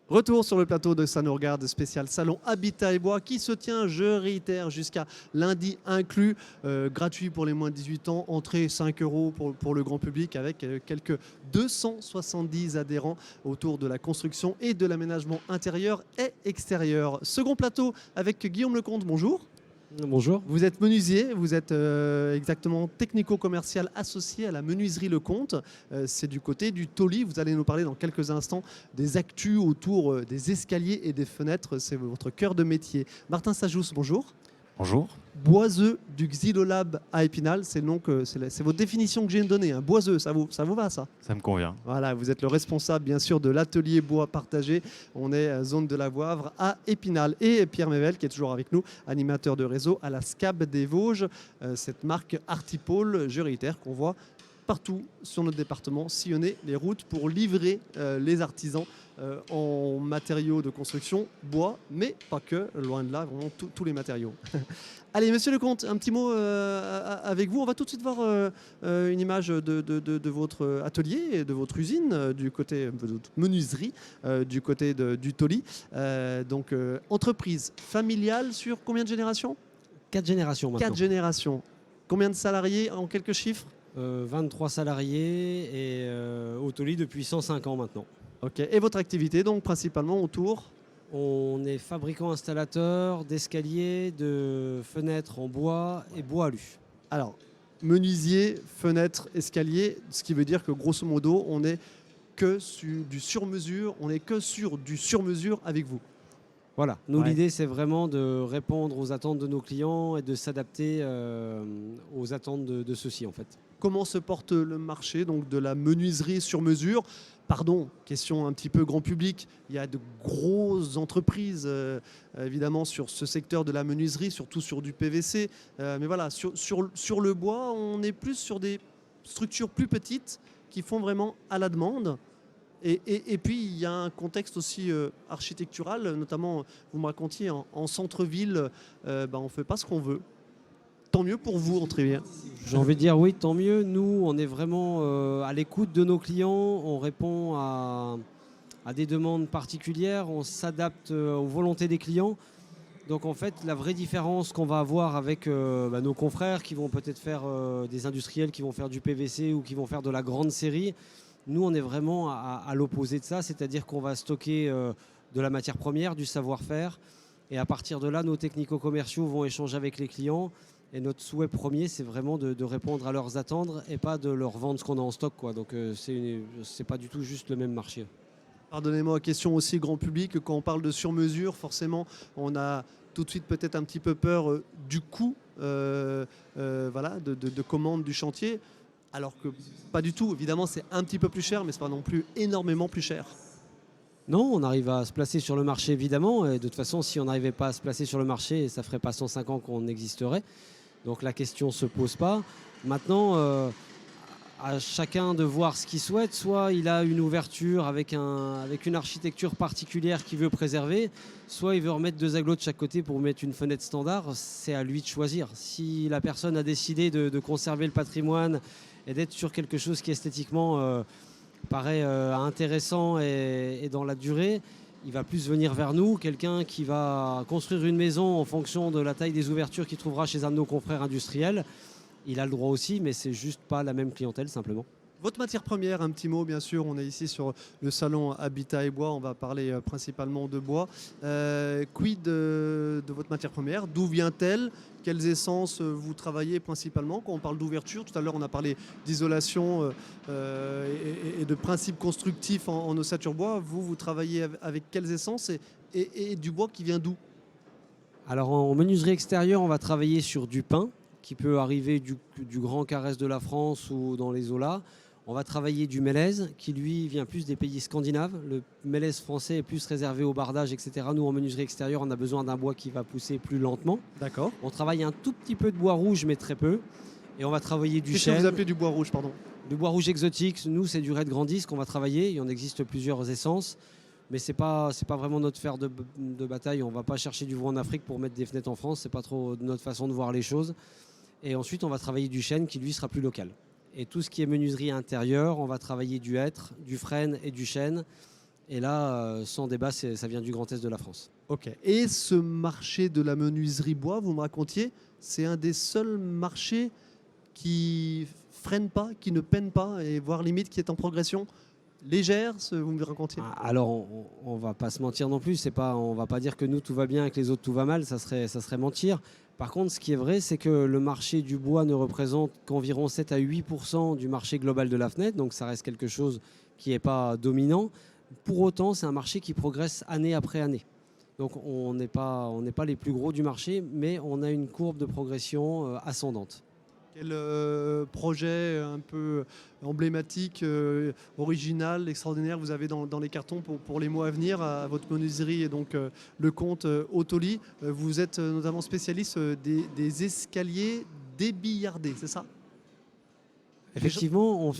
Retour sur le plateau de Ça nous regarde spécial Salon Habitat et Bois qui se tient, je réitère, jusqu'à lundi inclus, gratuit pour les moins de 18 ans, entrée 5 € pour le grand public avec quelques 270 adhérents autour de la construction et de l'aménagement intérieur et extérieur. Second plateau avec Guillaume Lecomte, bonjour. Bonjour. Vous êtes menuisier, vous êtes exactement technico-commercial associé à la menuiserie Lecomte. C'est du côté du Tauly. Vous allez nous parler dans quelques instants des actus autour des escaliers et des fenêtres. C'est votre cœur de métier. Martin Sajous, bonjour. Bonjour. Boiseux du Xylolab à Épinal, c'est le nom c'est votre définition que j'ai donnée. Hein. Boiseux, ça vous va ça? Ça me convient. Voilà, vous êtes le responsable bien sûr de l'atelier bois partagé. On est zone de la Voivre à Épinal. Et Pierre Mével qui est toujours avec nous, animateur de réseau à la SCAB des Vosges, cette marque Artipole, je réitère, qu'on voit partout sur notre département sillonner les routes pour livrer les artisans en matériaux de construction, bois, mais pas que, loin de là, vraiment tous les matériaux. Allez, monsieur Lecomte, un petit mot avec vous. On va tout de suite voir une image de votre atelier et de votre usine, du côté de votre menuiserie, du côté du Tauly. Donc, entreprise familiale sur combien de générations? 4 générations maintenant. 4 générations. Combien de salariés en quelques chiffres? 23 salariés et au Tauly depuis 105 ans maintenant. Ok. Et votre activité, donc principalement autour? On est fabricant installateur d'escaliers, de fenêtres en bois et bois alu. Alors, menuisier, fenêtre, escalier, ce qui veut dire que grosso modo, on est que sur du sur-mesure, avec vous. Voilà, nous Ouais. l'idée c'est vraiment de répondre aux attentes de nos clients et de s'adapter aux attentes de ceux-ci en fait. Comment se porte le marché donc de la menuiserie sur mesure? Pardon, question un petit peu grand public. Il y a de grosses entreprises, évidemment, sur ce secteur de la menuiserie, surtout sur du PVC. Mais voilà, sur le bois, on est plus sur des structures plus petites qui font vraiment à la demande. Et puis, il y a un contexte aussi architectural, notamment, vous me racontiez, en centre-ville, on ne fait pas ce qu'on veut. Tant mieux pour vous, entre guillemets. J'ai envie de dire oui, tant mieux. Nous, on est vraiment à l'écoute de nos clients. On répond à des demandes particulières. On s'adapte aux volontés des clients. Donc en fait, la vraie différence qu'on va avoir avec nos confrères qui vont peut-être faire des industriels qui vont faire du PVC ou qui vont faire de la grande série, nous, on est vraiment à l'opposé de ça. C'est-à-dire qu'on va stocker de la matière première, du savoir-faire. Et à partir de là, nos technico-commerciaux vont échanger avec les clients. Et notre souhait premier, c'est vraiment de répondre à leurs attentes et pas de leur vendre ce qu'on a en stock, quoi. Donc c'est pas du tout juste le même marché. Pardonnez-moi, question aussi grand public. Quand on parle de sur-mesure, forcément, on a tout de suite peut-être un petit peu peur du coût de commande du chantier. Alors que pas du tout. Évidemment, c'est un petit peu plus cher, mais ce n'est pas non plus énormément plus cher. Non, on arrive à se placer sur le marché, évidemment. Et de toute façon, si on n'arrivait pas à se placer sur le marché, ça ne ferait pas 105 ans qu'on existerait. Donc la question ne se pose pas. Maintenant, à chacun de voir ce qu'il souhaite. Soit il a une ouverture avec une architecture particulière qu'il veut préserver, soit il veut remettre 2 agglos de chaque côté pour mettre une fenêtre standard. C'est à lui de choisir. Si la personne a décidé de conserver le patrimoine et d'être sur quelque chose qui esthétiquement paraît intéressant et dans la durée, il va plus venir vers nous. Quelqu'un qui va construire une maison en fonction de la taille des ouvertures qu'il trouvera chez un de nos confrères industriels, il a le droit aussi, mais c'est juste pas la même clientèle simplement. Votre matière première, un petit mot bien sûr, on est ici sur le salon Habitat et Bois, on va parler principalement de bois. Quid de votre matière première? D'où vient-elle? Quelles essences vous travaillez principalement? Quand on parle d'ouverture, tout à l'heure on a parlé d'isolation et de principes constructifs en ossature bois. Vous travaillez avec quelles essences et du bois qui vient d'où? Alors en menuiserie extérieure, on va travailler sur du pin qui peut arriver du Grand Carrez de la France ou dans les Zolas. On va travailler du mélèze qui lui vient plus des pays scandinaves. Le mélèze français est plus réservé au bardage, etc. Nous en menuiserie extérieure, on a besoin d'un bois qui va pousser plus lentement. D'accord. On travaille un tout petit peu de bois rouge mais très peu. Et on va travailler du Qu'est-ce que chêne. vous appelez du bois rouge, pardon? Du bois rouge exotique, nous c'est du red grandis qu'on va travailler. Il en existe plusieurs essences. Mais c'est pas vraiment notre fer de bataille. On va pas chercher du bois en Afrique pour mettre des fenêtres en France. C'est pas trop notre façon de voir les choses. Et ensuite, on va travailler du chêne qui, lui, sera plus local. Et tout ce qui est menuiserie intérieure, on va travailler du hêtre, du frêne et du chêne. Et là, sans débat, ça vient du Grand Est de la France. Ok. Et ce marché de la menuiserie bois, vous me racontiez, c'est un des seuls marchés qui freine pas, qui ne peine pas, et voire limite qui est en progression légère, vous me racontiez. Alors, on va pas se mentir non plus. On va pas dire que nous tout va bien et que les autres tout va mal. Ça serait mentir. Par contre, ce qui est vrai, c'est que le marché du bois ne représente qu'environ 7 à 8% du marché global de la fenêtre. Donc, ça reste quelque chose qui n'est pas dominant. Pour autant, c'est un marché qui progresse année après année. Donc, on n'est pas les plus gros du marché, mais on a une courbe de progression ascendante. Quel projet un peu emblématique, original, extraordinaire vous avez dans les cartons pour les mois à venir à votre menuiserie et donc le comte Autoli. Vous êtes notamment spécialiste des escaliers débillardés, c'est ça? Effectivement,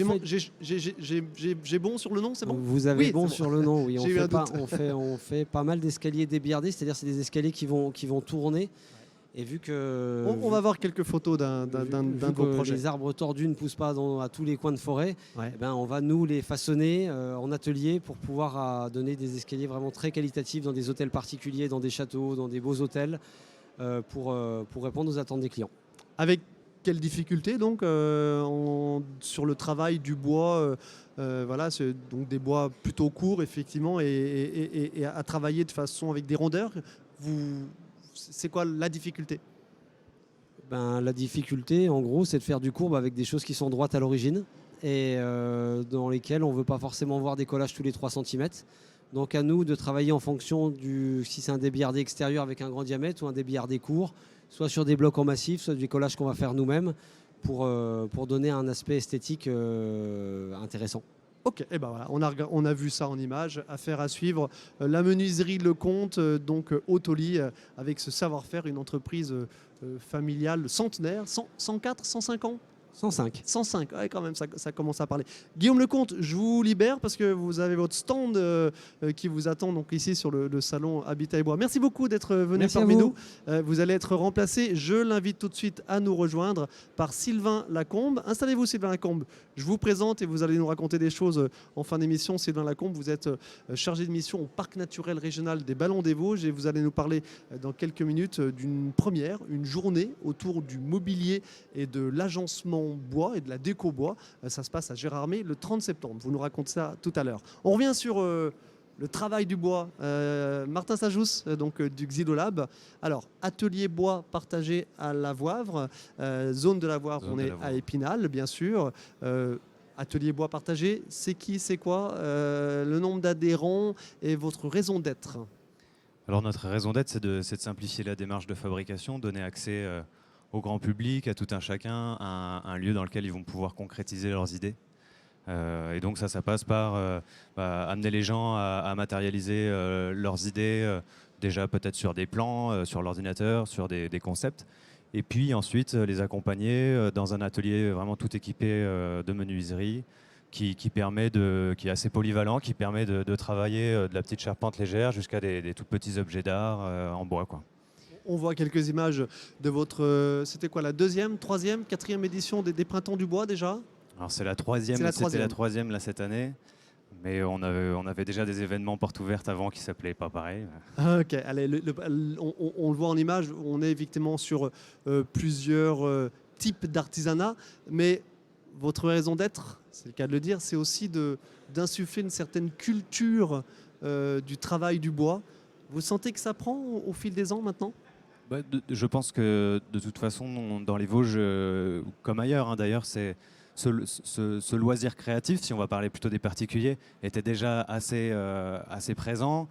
j'ai bon sur le nom, c'est bon? Vous avez Oui, bon c'est sur le nom, oui. J'ai eu un doute. On fait pas mal d'escaliers débillardés, c'est-à-dire c'est des escaliers qui vont tourner. Et vu que on va voir quelques photos d'un de vos projets. Les arbres tordus ne poussent pas à tous les coins de forêt, Ouais. eh ben, on va nous les façonner en atelier pour pouvoir donner des escaliers vraiment très qualitatifs dans des hôtels particuliers, dans des châteaux, dans des beaux hôtels, pour répondre aux attentes des clients. Avec quelles difficultés donc sur le travail du bois voilà, c'est donc des bois plutôt courts effectivement et à travailler de façon avec des rondeurs. C'est quoi la difficulté? La difficulté, en gros, c'est de faire du courbe avec des choses qui sont droites à l'origine et dans lesquelles on ne veut pas forcément voir des collages tous les 3 cm. Donc à nous de travailler en fonction si c'est un débillardé extérieur avec un grand diamètre ou un débillardé court, soit sur des blocs en massif, soit des collages qu'on va faire nous-mêmes pour donner un aspect esthétique intéressant. Ok, et ben voilà, on a vu ça en image. Affaire à suivre. La menuiserie Le Comte, donc Autoli, avec ce savoir-faire, une entreprise familiale centenaire, 104, 105 ans 105. 105, ouais, quand même, ça commence à parler. Guillaume Lecomte, je vous libère parce que vous avez votre stand qui vous attend donc ici sur le salon Habitat et Bois. Merci beaucoup d'être venu Merci parmi à vous. nous. Vous allez être remplacé. Je l'invite tout de suite à nous rejoindre par Sylvain Lacombe. Installez-vous, Sylvain Lacombe. Je vous présente et vous allez nous raconter des choses en fin d'émission. Sylvain Lacombe, vous êtes chargé de mission au Parc naturel régional des Ballons des Vosges et vous allez nous parler dans quelques minutes d'une première, une journée autour du mobilier et de l'agencement bois et de la déco bois. Ça se passe à Gérardmer le 30 septembre. Vous nous racontez ça tout à l'heure. On revient sur le travail du bois. Martin Sajous, donc du Xylolab. Alors, atelier bois partagé à La Voivre, zone de La Voivre, on est à Épinal, bien sûr. Atelier bois partagé, c'est qui, c'est quoi, le nombre d'adhérents et votre raison d'être? Alors notre raison d'être, c'est de simplifier la démarche de fabrication, donner accès au grand public, à tout un chacun, un lieu dans lequel ils vont pouvoir concrétiser leurs idées. Et donc ça passe par amener les gens à matérialiser leurs idées, déjà peut-être sur des plans, sur l'ordinateur, sur des concepts. Et puis ensuite les accompagner dans un atelier vraiment tout équipé de menuiserie, qui est assez polyvalent, qui permet de travailler de la petite charpente légère jusqu'à des tout petits objets d'art en bois, quoi. On voit quelques images de votre... c'était quoi, la 2e, 3e, 4e édition des Printemps du Bois déjà? Alors c'est la 3e, c'était la 3e là, cette année. Mais on avait déjà des événements portes ouvertes avant qui s'appelaient pas pareil. Ok, allez, on le voit en image, on est effectivement sur plusieurs types d'artisanat, mais votre raison d'être, c'est le cas de le dire, c'est aussi d'insuffler une certaine culture du travail du bois. Vous sentez que ça prend au fil des ans maintenant? Je pense que de toute façon, dans les Vosges, comme ailleurs, d'ailleurs, ce loisir créatif, si on va parler plutôt des particuliers, était déjà assez présent,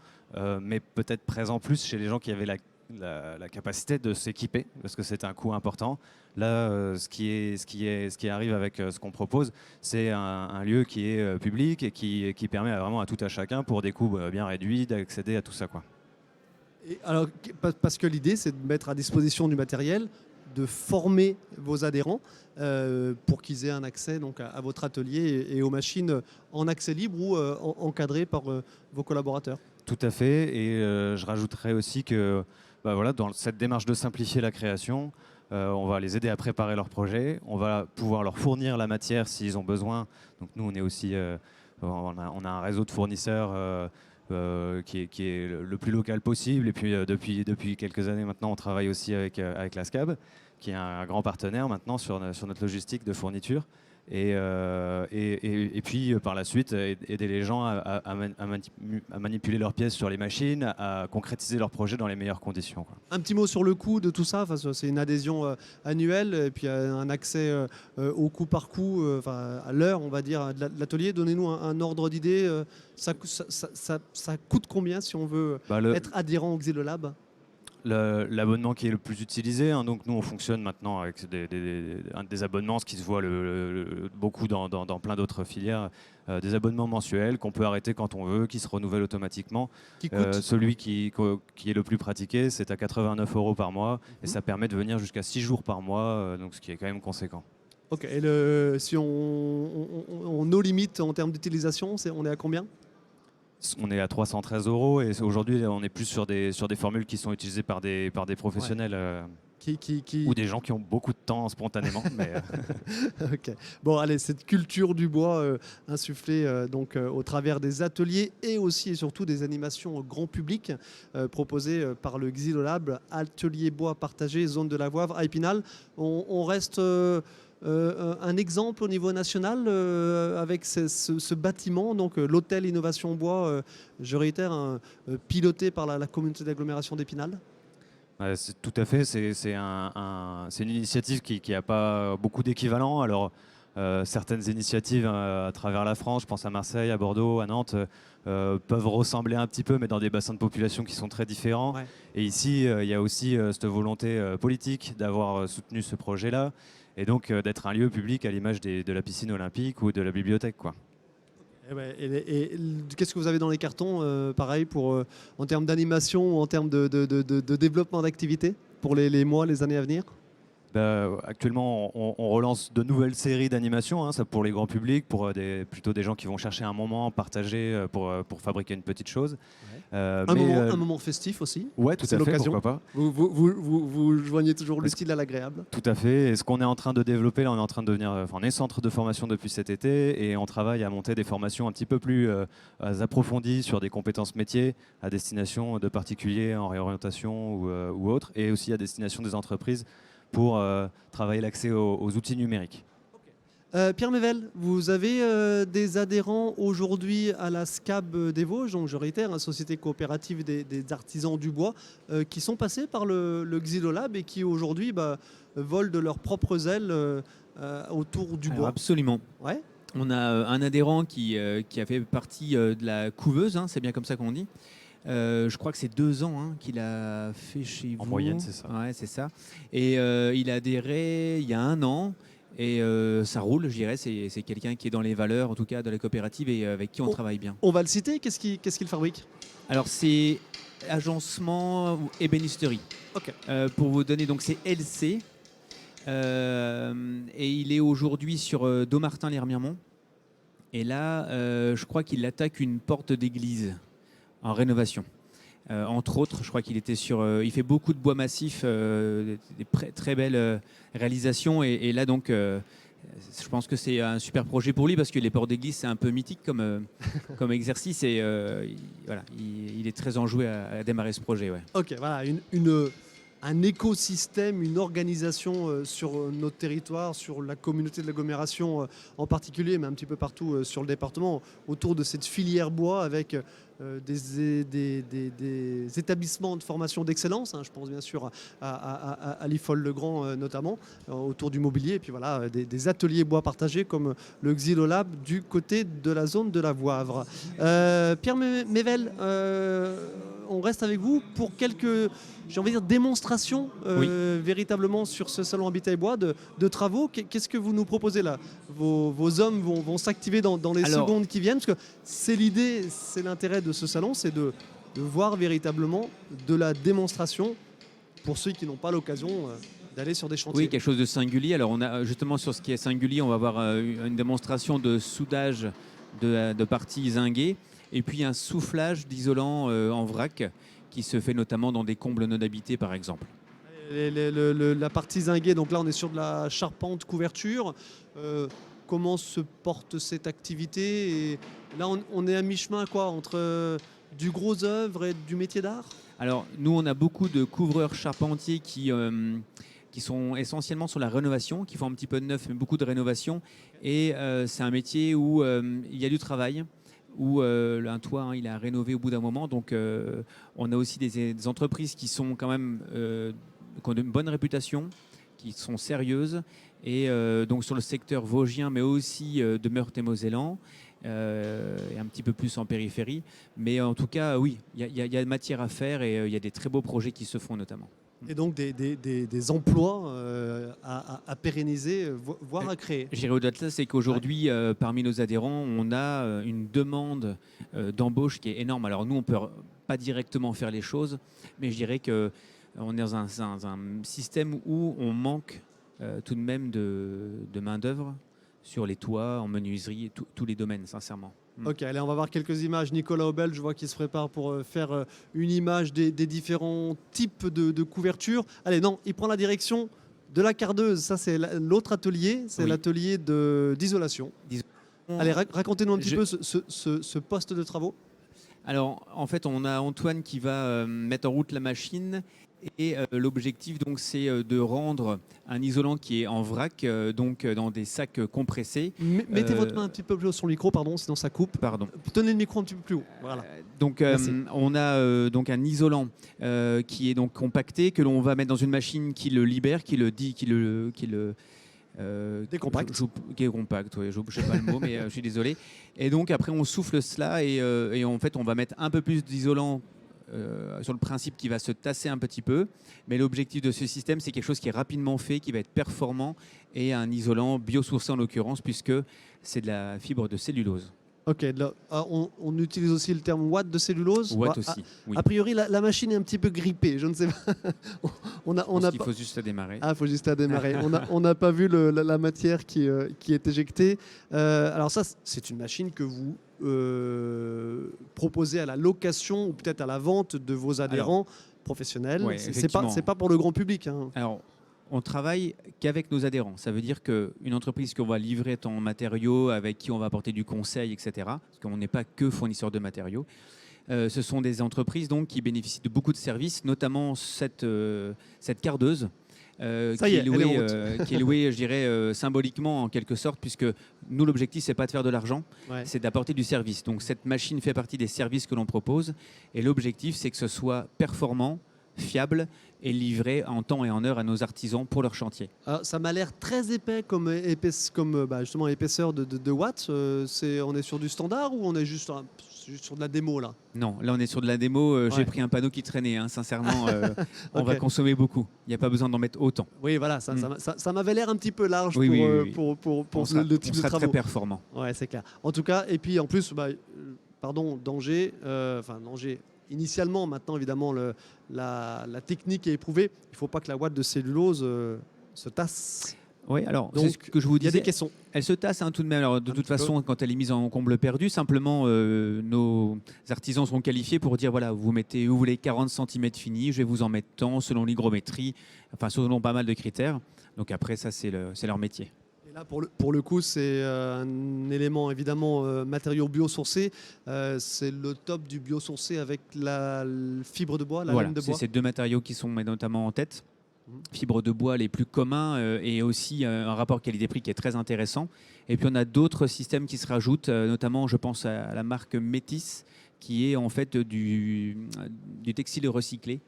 mais peut-être présent plus chez les gens qui avaient la capacité de s'équiper, parce que c'est un coût important. Là, ce qui arrive avec ce qu'on propose, c'est un lieu qui est public et qui permet vraiment à tout à chacun, pour des coûts bien réduits, d'accéder à tout ça, quoi. Et alors, parce que l'idée, c'est de mettre à disposition du matériel de former vos adhérents pour qu'ils aient un accès donc, à votre atelier et aux machines en accès libre ou encadrées par vos collaborateurs. Tout à fait. Et je rajouterais aussi que voilà, dans cette démarche de simplifier la création, on va les aider à préparer leur projet. On va pouvoir leur fournir la matière s'ils ont besoin. Donc nous, on est aussi, on a un réseau de fournisseurs qui est le plus local possible. Et puis depuis quelques années maintenant, on travaille aussi avec la SCAB, qui est un grand partenaire maintenant sur notre logistique de fourniture. Et puis par la suite, aider les gens à manipuler leurs pièces sur les machines, à concrétiser leurs projets dans les meilleures conditions, quoi. Un petit mot sur le coût de tout ça. Enfin, c'est une adhésion annuelle et puis un accès au coup par coup, à l'heure, on va dire, de l'atelier. Donnez-nous un ordre d'idée. Ça coûte combien si on veut être adhérent au Xylolab? L'abonnement qui est le plus utilisé, hein, donc nous on fonctionne maintenant avec des abonnements, ce qui se voit beaucoup dans plein d'autres filières, des abonnements mensuels qu'on peut arrêter quand on veut, qui se renouvellent automatiquement. Qui coûte Celui qui est le plus pratiqué, c'est à 89 € par mois, et ça permet de venir jusqu'à 6 jours par mois, donc ce qui est quand même conséquent. Ok, et si on nos limites en termes d'utilisation, on est à combien? On est à 313 € et aujourd'hui on est plus sur des formules qui sont utilisées par des professionnels ou des gens qui ont beaucoup de temps spontanément. Mais Ok. Bon, allez, cette culture du bois insufflée donc au travers des ateliers et aussi et surtout des animations grand public proposées par le Xylolab, atelier bois partagé, zone de la Voivre à Épinal. On reste un exemple au niveau national avec ce bâtiment, donc l'hôtel Innovation Bois, je réitère, piloté par la communauté d'agglomération d'Épinal. tout à fait, c'est une initiative qui n'a pas beaucoup d'équivalent. Alors certaines initiatives à travers la France, je pense à Marseille, à Bordeaux, à Nantes, peuvent ressembler un petit peu, mais dans des bassins de population qui sont très différents. Ouais. Et ici, il y a aussi cette volonté politique d'avoir soutenu ce projet-là, et donc d'être un lieu public à l'image de la piscine olympique ou de la bibliothèque, quoi. Et qu'est-ce que vous avez dans les cartons, pareil, en termes d'animation ou en termes de développement d'activité pour les mois, les années à venir? Actuellement, on relance de nouvelles séries d'animations, hein, ça pour les grands publics, pour plutôt des gens qui vont chercher un moment partagé pour fabriquer une petite chose. Ouais. Un moment festif aussi. Ouais, tout à fait, l'occasion. pourquoi pas. Vous joignez toujours l'utile à l'agréable. Tout à fait. Et ce qu'on est en train de développer, là, on est en train de devenir, on est centre de formation depuis cet été et on travaille à monter des formations un petit peu plus approfondies sur des compétences métiers à destination de particuliers en réorientation ou autres, et aussi à destination des entreprises pour travailler l'accès aux outils numériques. Pierre Mével, vous avez des adhérents aujourd'hui à la SCAB des Vosges, donc je réitère, une société coopérative des artisans du bois, qui sont passés par le Xylolab et qui aujourd'hui volent de leurs propres ailes autour du bois. Absolument. Ouais. On a un adhérent qui a fait partie de la couveuse, hein, c'est bien comme ça qu'on dit. Je crois que c'est 2 ans qu'il a fait chez vous. En moyenne, c'est ça. Ouais, c'est ça. Et il a adhéré il y a 1 an. Et ça roule, je dirais. C'est quelqu'un qui est dans les valeurs, en tout cas, de la coopérative et avec qui on travaille bien. On va le citer. Qu'est-ce qu'il fabrique? Alors, c'est agencement ou ébénisterie. Ok. Pour vous donner, donc c'est LC. Et il est aujourd'hui sur Dommartin-les-Remiremont. Et là, je crois qu'il attaque une porte d'église en rénovation. Entre autres, je crois qu'il était il fait beaucoup de bois massif, des très belles réalisations. Et là, donc, je pense que c'est un super projet pour lui parce que les portes d'église, c'est un peu mythique comme exercice. Et voilà, il est très enjoué à démarrer ce projet. Ouais. Ok, voilà, un écosystème, une organisation sur notre territoire, sur la communauté de l'agglomération en particulier, mais un petit peu partout sur le département, autour de cette filière bois avec des établissements de formation d'excellence. Je pense bien sûr à l'IFOL-le-Grand notamment, autour du mobilier, et puis voilà, des ateliers bois partagés comme le Xylolab du côté de la zone de la Voivre. Pierre Mével, on reste avec vous pour quelques, j'ai envie de dire, démonstrations véritablement sur ce salon Habitat et Bois de travaux. Qu'est-ce que vous nous proposez là? Vos hommes vont s'activer dans les secondes qui viennent, parce que c'est l'idée, c'est l'intérêt de ce salon, c'est de voir véritablement de la démonstration pour ceux qui n'ont pas l'occasion d'aller sur des chantiers. Oui, quelque chose de singulier. Alors, on a justement sur ce qui est singulier, on va avoir une démonstration de soudage de parties zinguées et puis un soufflage d'isolant en vrac qui se fait notamment dans des combles non habités, par exemple. La partie zinguée, donc là on est sur de la charpente couverture. Comment se porte cette activité? Et là on est à mi-chemin quoi, entre du gros œuvre et du métier d'art? Alors nous on a beaucoup de couvreurs charpentiers qui sont essentiellement sur la rénovation, qui font un petit peu de neuf mais beaucoup de rénovation. Et c'est un métier où il y a du travail, où un toit il est à rénover au bout d'un moment. Donc on a aussi des entreprises qui sont quand même qui ont une bonne réputation, qui sont sérieuses, et donc sur le secteur vosgien, mais aussi de Meurthe-et-Moselle, et un petit peu plus en périphérie. Mais en tout cas, oui, il y a matière à faire et il y a des très beaux projets qui se font notamment. Et donc des emplois à pérenniser, voire à créer. J'irai au-delà de ça, c'est qu'aujourd'hui, parmi nos adhérents, on a une demande d'embauche qui est énorme. Alors nous, on ne peut pas directement faire les choses, mais je dirais qu'on est dans un système où on manque tout de même de main-d'œuvre sur les toits, en menuiserie, tous les domaines, sincèrement. Ok, allez, on va voir quelques images. Nicolas Aubel, je vois qu'il se prépare pour faire une image des différents types de couvertures. Allez, non, il prend la direction de la cardeuse. Ça, c'est l'autre atelier, c'est l'atelier d'isolation. Allez, racontez-nous un petit peu ce poste de travaux. Alors, en fait, on a Antoine qui va mettre en route la machine. Et l'objectif, donc, c'est de rendre un isolant qui est en vrac, donc dans des sacs compressés. Mettez votre main un petit peu plus haut sur le micro, pardon, sinon ça coupe. Pardon. Tenez le micro un petit peu plus haut. Voilà. Donc, on a donc un isolant qui est donc compacté, que l'on va mettre dans une machine qui le libère, qui le décompacte. Décompacte, oui, je ne sais pas le mot, mais je suis désolé. Et donc, après, on souffle cela et en fait, on va mettre un peu plus d'isolant sur le principe qui va se tasser un petit peu. Mais l'objectif de ce système, c'est quelque chose qui est rapidement fait, qui va être performant et un isolant biosourcé en l'occurrence, puisque c'est de la fibre de cellulose. Ok, là, on utilise aussi le terme watt de cellulose. Watt aussi, oui. A priori, la machine est un petit peu grippée, je ne sais pas. Il faut juste la démarrer. Ah, il faut juste la démarrer. On n'a pas vu la matière qui est éjectée. Alors ça, c'est une machine que vous proposez à la location ou peut-être à la vente de vos adhérents professionnels. Ouais, c'est pas pour le grand public. Hein. Alors, on travaille qu'avec nos adhérents. Ça veut dire qu'une entreprise qu'on va livrer en matériaux, avec qui on va apporter du conseil, etc., parce qu'on n'est pas que fournisseur de matériaux, ce sont des entreprises donc, qui bénéficient de beaucoup de services, notamment cette cardeuse, qui est louée, je dirais, symboliquement en quelque sorte, puisque nous, l'objectif, c'est pas de faire de l'argent, c'est d'apporter du service. Donc cette machine fait partie des services que l'on propose, et l'objectif, c'est que ce soit performant, fiable et livré en temps et en heure à nos artisans pour leur chantier. Alors, ça m'a l'air très épais comme justement épaisseur de watts. On est sur du standard ou on est juste sur de la démo là? Non, là on est sur de la démo. J'ai pris un panneau qui traînait, hein, sincèrement. On va consommer beaucoup. Il n'y a pas besoin d'en mettre autant. Oui, voilà, ça m'avait l'air un petit peu large pour le type de travaux. Très performant. Ouais, c'est clair. En tout cas, et puis en plus, danger, initialement, maintenant évidemment la technique est éprouvée. Il ne faut pas que la ouate de cellulose se tasse. Oui, alors donc c'est ce que je vous disais. Il y a des caissons. Elle se tasse tout de même. Alors, de toute façon, quand elle est mise en comble perdu, simplement nos artisans seront qualifiés pour dire voilà, vous voulez 40 cm finis, je vais vous en mettre tant selon l'hygrométrie, enfin selon pas mal de critères. Donc après, ça c'est leur métier. Et là, pour le coup, c'est un élément évidemment matériaux biosourcés. C'est le top du biosourcé avec la fibre de bois, la laine de bois. C'est ces deux matériaux qui sont notamment en tête. Fibre de bois les plus communs et aussi un rapport qualité-prix qui est très intéressant. Et puis on a d'autres systèmes qui se rajoutent, notamment je pense à la marque Métis qui est en fait du textile recyclé.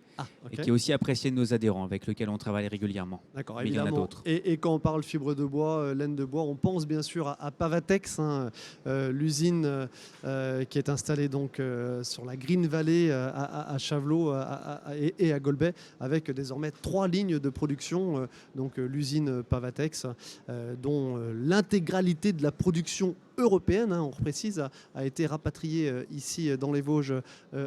Et qui est aussi apprécié de nos adhérents, avec lequel on travaille régulièrement. D'accord, mais évidemment. Il y en a d'autres. Et quand on parle fibre de bois, laine de bois, on pense bien sûr à Pavatex, l'usine qui est installée donc sur la Green Valley à Chavelot et à Golbet, avec désormais 3 lignes de production. Donc l'usine Pavatex, dont l'intégralité de la production européenne, on précise, a été rapatriée ici dans les Vosges,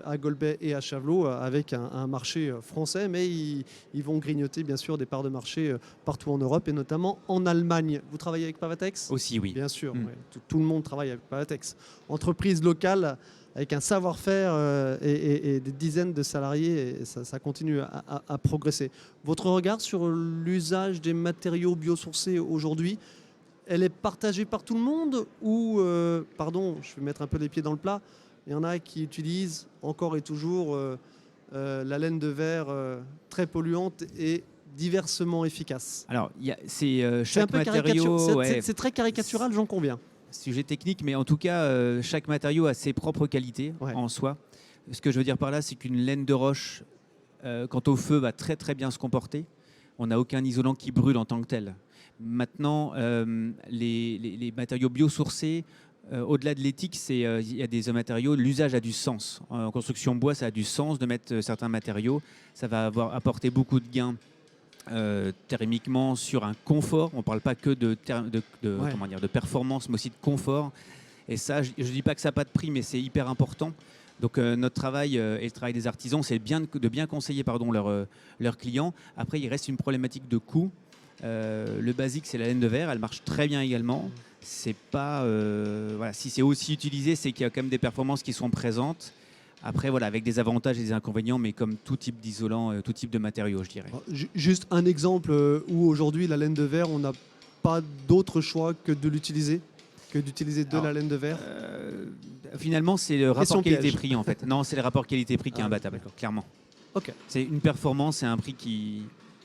à Golbey et à Chavelot, avec un marché français, mais ils vont grignoter bien sûr des parts de marché partout en Europe et notamment en Allemagne. Vous travaillez avec Pavatex ? Aussi, oui. Bien sûr, Mm. ouais. Tout le monde travaille avec Pavatex. Entreprise locale avec un savoir-faire et des dizaines de salariés, et ça continue à progresser. Votre regard sur l'usage des matériaux biosourcés aujourd'hui, elle est partagée par tout le monde ou, pardon, je vais mettre un peu les pieds dans le plat, il y en a qui utilisent encore et toujours la laine de verre très polluante et diversement efficace. Alors, C'est un chaque peu matériau... c'est très caricatural, j'en conviens. Sujet technique, mais en tout cas, chaque matériau a ses propres qualités en soi. Ce que je veux dire par là, c'est qu'une laine de roche, quant au feu, va très très bien se comporter. On n'a aucun isolant qui brûle en tant que tel. Maintenant, les matériaux biosourcés, au-delà de l'éthique, il y a des matériaux, l'usage a du sens. En construction bois, ça a du sens de mettre certains matériaux. Ça va apporter beaucoup de gains thermiquement sur un confort. On ne parle pas que de performance, mais aussi de confort. Et ça, je ne dis pas que ça n'a pas de prix, mais c'est hyper important. Donc notre travail et le travail des artisans, c'est de bien conseiller leurs clients. Après, il reste une problématique de coût. Le basique, c'est la laine de verre. Elle marche très bien également. C'est pas, si c'est aussi utilisé, c'est qu'il y a quand même des performances qui sont présentes. Après, avec des avantages et des inconvénients, mais comme tout type d'isolant, tout type de matériaux, je dirais. Juste un exemple où aujourd'hui la laine de verre, on n'a pas d'autre choix que de l'utiliser, que d'utiliser la laine de verre. Finalement, c'est le rapport qualité-prix en fait. Non, c'est le rapport qualité-prix qui est imbattable, clairement. Ok. C'est une performance et un prix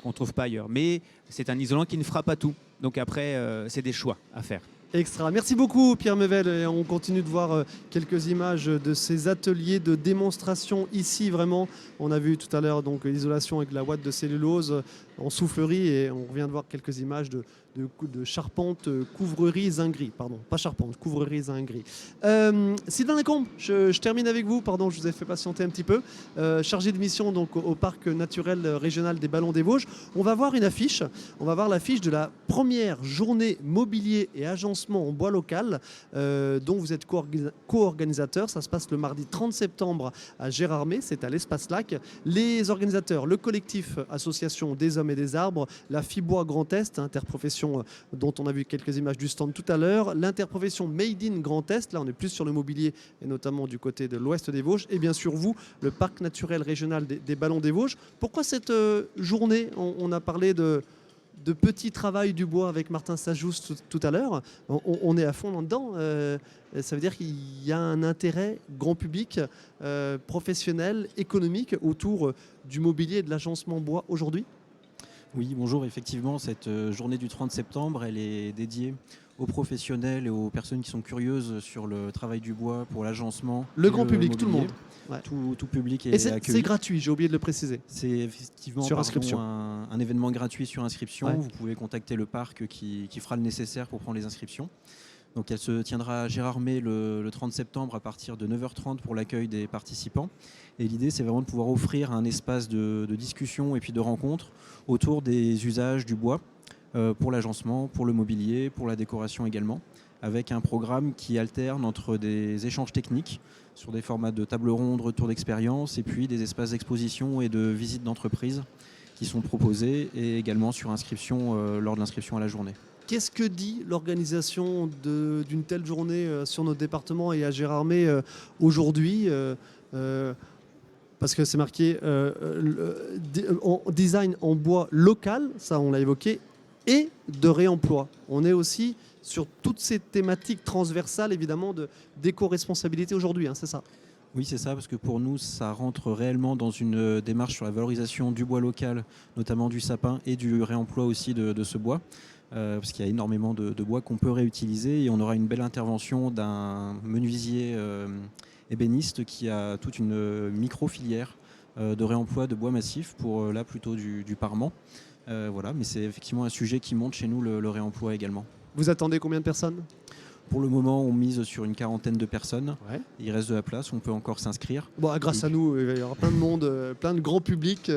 qu'on ne trouve pas ailleurs. Mais c'est un isolant qui ne fera pas tout. Donc après, c'est des choix à faire. Extra. Merci beaucoup Pierre Mevel. Et on continue de voir quelques images de ces ateliers de démonstration ici vraiment. On a vu tout à l'heure donc l'isolation avec la ouate de cellulose en soufflerie et on vient de voir quelques images de charpente couvrerie Zingri. Pardon, pas charpente, couvrerie Zingri. Sylvain Lacombe, je termine avec vous. Pardon, je vous ai fait patienter un petit peu. Chargé de mission donc au parc naturel régional des Ballons des Vosges. On va voir une affiche. On va voir l'affiche de la première journée mobilier et agencement en bois local dont vous êtes co-organisateur. Ça se passe le mardi 30 septembre à Gérardmer. C'est à l'Espace Lac. Les organisateurs, le collectif Association des Hommes et des Arbres, la FIBois Grand Est, interprofession dont on a vu quelques images du stand tout à l'heure, l'interprofession Made in Grand Est, là on est plus sur le mobilier et notamment du côté de l'ouest des Vosges, et bien sûr vous, le parc naturel régional des Ballons des Vosges. Pourquoi cette journée? On a parlé de petit travail du bois avec Martin Sajous tout à l'heure. On est à fond là-dedans. Ça veut dire qu'il y a un intérêt grand public, professionnel, économique autour du mobilier et de l'agencement bois aujourd'hui? Oui, bonjour. Effectivement, cette journée du 30 septembre, elle est dédiée aux professionnels et aux personnes qui sont curieuses sur le travail du bois pour l'agencement. Le grand public, tout le monde. Ouais. Tout public est C'est accueilli. gratuit, j'ai oublié de le préciser. C'est effectivement sur inscription. un événement gratuit sur inscription. Ouais. Vous pouvez contacter le parc qui fera le nécessaire pour prendre les inscriptions. Donc elle se tiendra à Gérardmer le 30 septembre à partir de 9h30 pour l'accueil des participants. Et l'idée, c'est vraiment de pouvoir offrir un espace de discussion et puis de rencontre autour des usages du bois pour l'agencement, pour le mobilier, pour la décoration également, avec un programme qui alterne entre des échanges techniques sur des formats de table ronde, retour d'expérience, et puis des espaces d'exposition et de visite d'entreprise qui sont proposés, et également sur inscription lors de l'inscription à la journée. Qu'est-ce que dit l'organisation d'une telle journée sur notre département et à Gérardmer aujourd'hui parce que c'est marqué design en bois local, ça on l'a évoqué, et de réemploi. On est aussi sur toutes ces thématiques transversales évidemment d'éco-responsabilité aujourd'hui, c'est ça? Oui, c'est ça, parce que pour nous, ça rentre réellement dans une démarche sur la valorisation du bois local, notamment du sapin et du réemploi aussi de ce bois. Parce qu'il y a énormément de bois qu'on peut réutiliser et on aura une belle intervention d'un menuisier ébéniste qui a toute une micro-filière de réemploi de bois massif pour là plutôt du parement. Voilà, mais c'est effectivement un sujet qui monte chez nous, le réemploi également. Vous attendez combien de personnes? Pour le moment, on mise sur une quarantaine de personnes. Ouais. Il reste de la place, on peut encore s'inscrire. Bon, grâce à nous, il y aura plein de monde, plein de grand public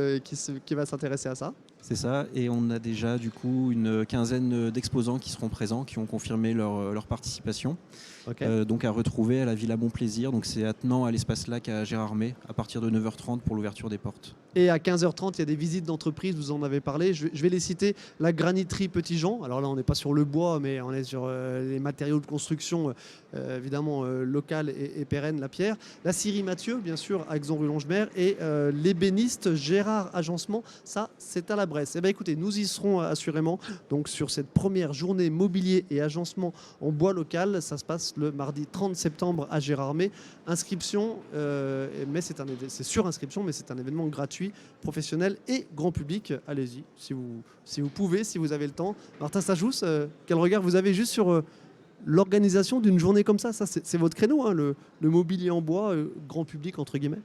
qui va s'intéresser à ça. C'est ça, et on a déjà du coup une quinzaine d'exposants qui seront présents, qui ont confirmé leur participation. Ok. Donc à retrouver à la Villa Bon Plaisir, donc c'est attenant à l'espace lac à Gérardmer, à partir de 9h30 pour l'ouverture des portes. Et à 15h30, il y a des visites d'entreprise, vous en avez parlé. Je vais les citer. La graniterie Petit Jean. Alors là, on n'est pas sur le bois, mais on est sur les matériaux de construction, évidemment, local et pérenne, la pierre. La scierie Mathieu, bien sûr, à Axon-Rue-Longemer. Et l'ébéniste Gérard Agencement. Ça, c'est à la Bresse. Eh bien, écoutez, nous y serons assurément. Donc, sur cette première journée mobilier et agencement en bois local, ça se passe le mardi 30 septembre à Gérardmer. Inscription, mais c'est sur inscription, mais c'est un événement gratuit, professionnel et grand public. Allez-y, si vous pouvez, si vous avez le temps. Martin Sajous, quel regard vous avez juste sur l'organisation d'une journée comme ça? Ça, c'est votre créneau, hein, le mobilier en bois, grand public, entre guillemets.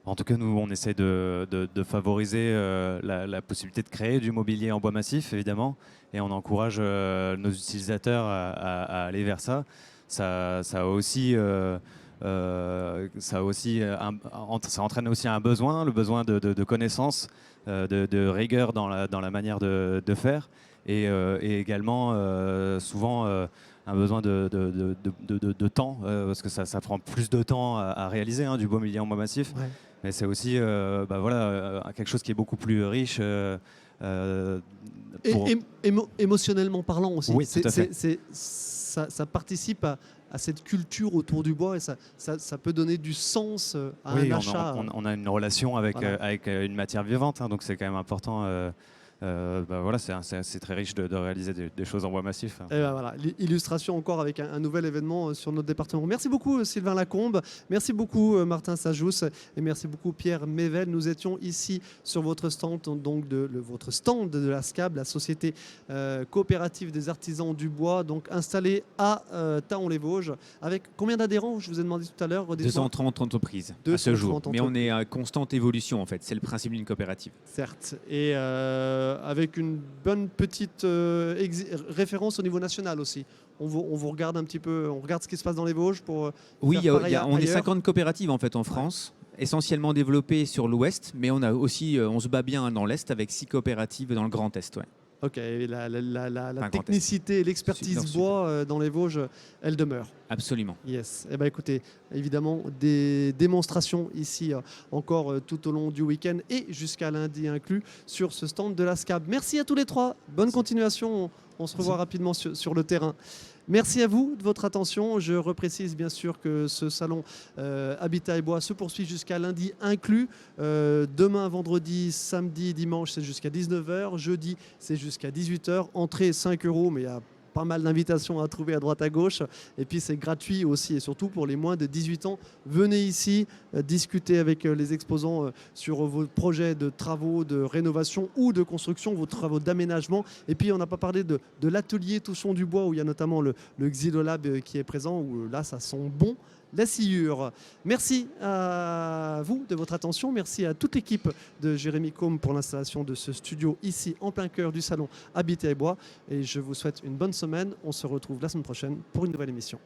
En tout cas, nous, on essaie de favoriser la possibilité de créer du mobilier en bois massif, évidemment, et on encourage nos utilisateurs à aller vers ça. Ça entraîne aussi un besoin, le besoin de connaissances, de rigueur dans la manière de faire, et également souvent un besoin de temps, parce que ça prend plus de temps à réaliser, hein, du beau mobilier en bois massif. Ouais. Mais c'est aussi quelque chose qui est beaucoup plus riche. Émotionnellement parlant aussi. Oui, tout à fait. Ça participe à cette culture autour du bois et ça peut donner du sens à un achat. On a une relation avec une matière vivante, hein, donc c'est quand même important. C'est très riche de réaliser des choses en bois massif. Et ben voilà, l'illustration encore avec un nouvel événement sur notre département. Merci beaucoup Sylvain Lacombe, merci beaucoup Martin Sajous et merci beaucoup Pierre Mével. Nous étions ici sur votre stand, donc votre stand de la SCAB, la Société coopérative des artisans du bois, donc installée à Thaon-les-Vosges. Avec combien d'adhérents? Je vous ai demandé tout à l'heure. 230 entreprises à ce jour. Mais on est à constante évolution en fait. C'est le principe d'une coopérative. Certes. Et avec une bonne petite référence au niveau national aussi. On vous regarde un petit peu, on regarde ce qui se passe dans les Vosges pour. Oui, on est ailleurs. 50 coopératives en fait en France, essentiellement développées sur l'Ouest, mais on a aussi, on se bat bien dans l'Est avec 6 coopératives dans le Grand Est. Ouais. Ok, la technicité et l'expertise bois dans les Vosges, elle demeure. Absolument. Yes. Eh ben, écoutez, évidemment, des démonstrations ici encore tout au long du week-end et jusqu'à lundi inclus sur ce stand de la SCAB. Merci à tous les trois. Bonne continuation. On se revoit rapidement sur le terrain. Merci à vous de votre attention. Je reprécise bien sûr que ce salon Habitat et Bois se poursuit jusqu'à lundi inclus. Demain, vendredi, samedi, dimanche, c'est jusqu'à 19h. Jeudi, c'est jusqu'à 18h. Entrée 5 €, mais il y a pas mal d'invitations à trouver à droite à gauche. Et puis c'est gratuit aussi et surtout pour les moins de 18 ans. Venez ici discuter avec les exposants sur vos projets de travaux, de rénovation ou de construction, vos travaux d'aménagement. Et puis on n'a pas parlé de l'atelier Touchons du bois où il y a notamment le Xylolab qui est présent, où là ça sent bon la sciure. Merci à vous de votre attention. Merci à toute l'équipe de Jérémy Combe pour l'installation de ce studio ici en plein cœur du salon Habitat et Bois. Et je vous souhaite une bonne semaine. On se retrouve la semaine prochaine pour une nouvelle émission.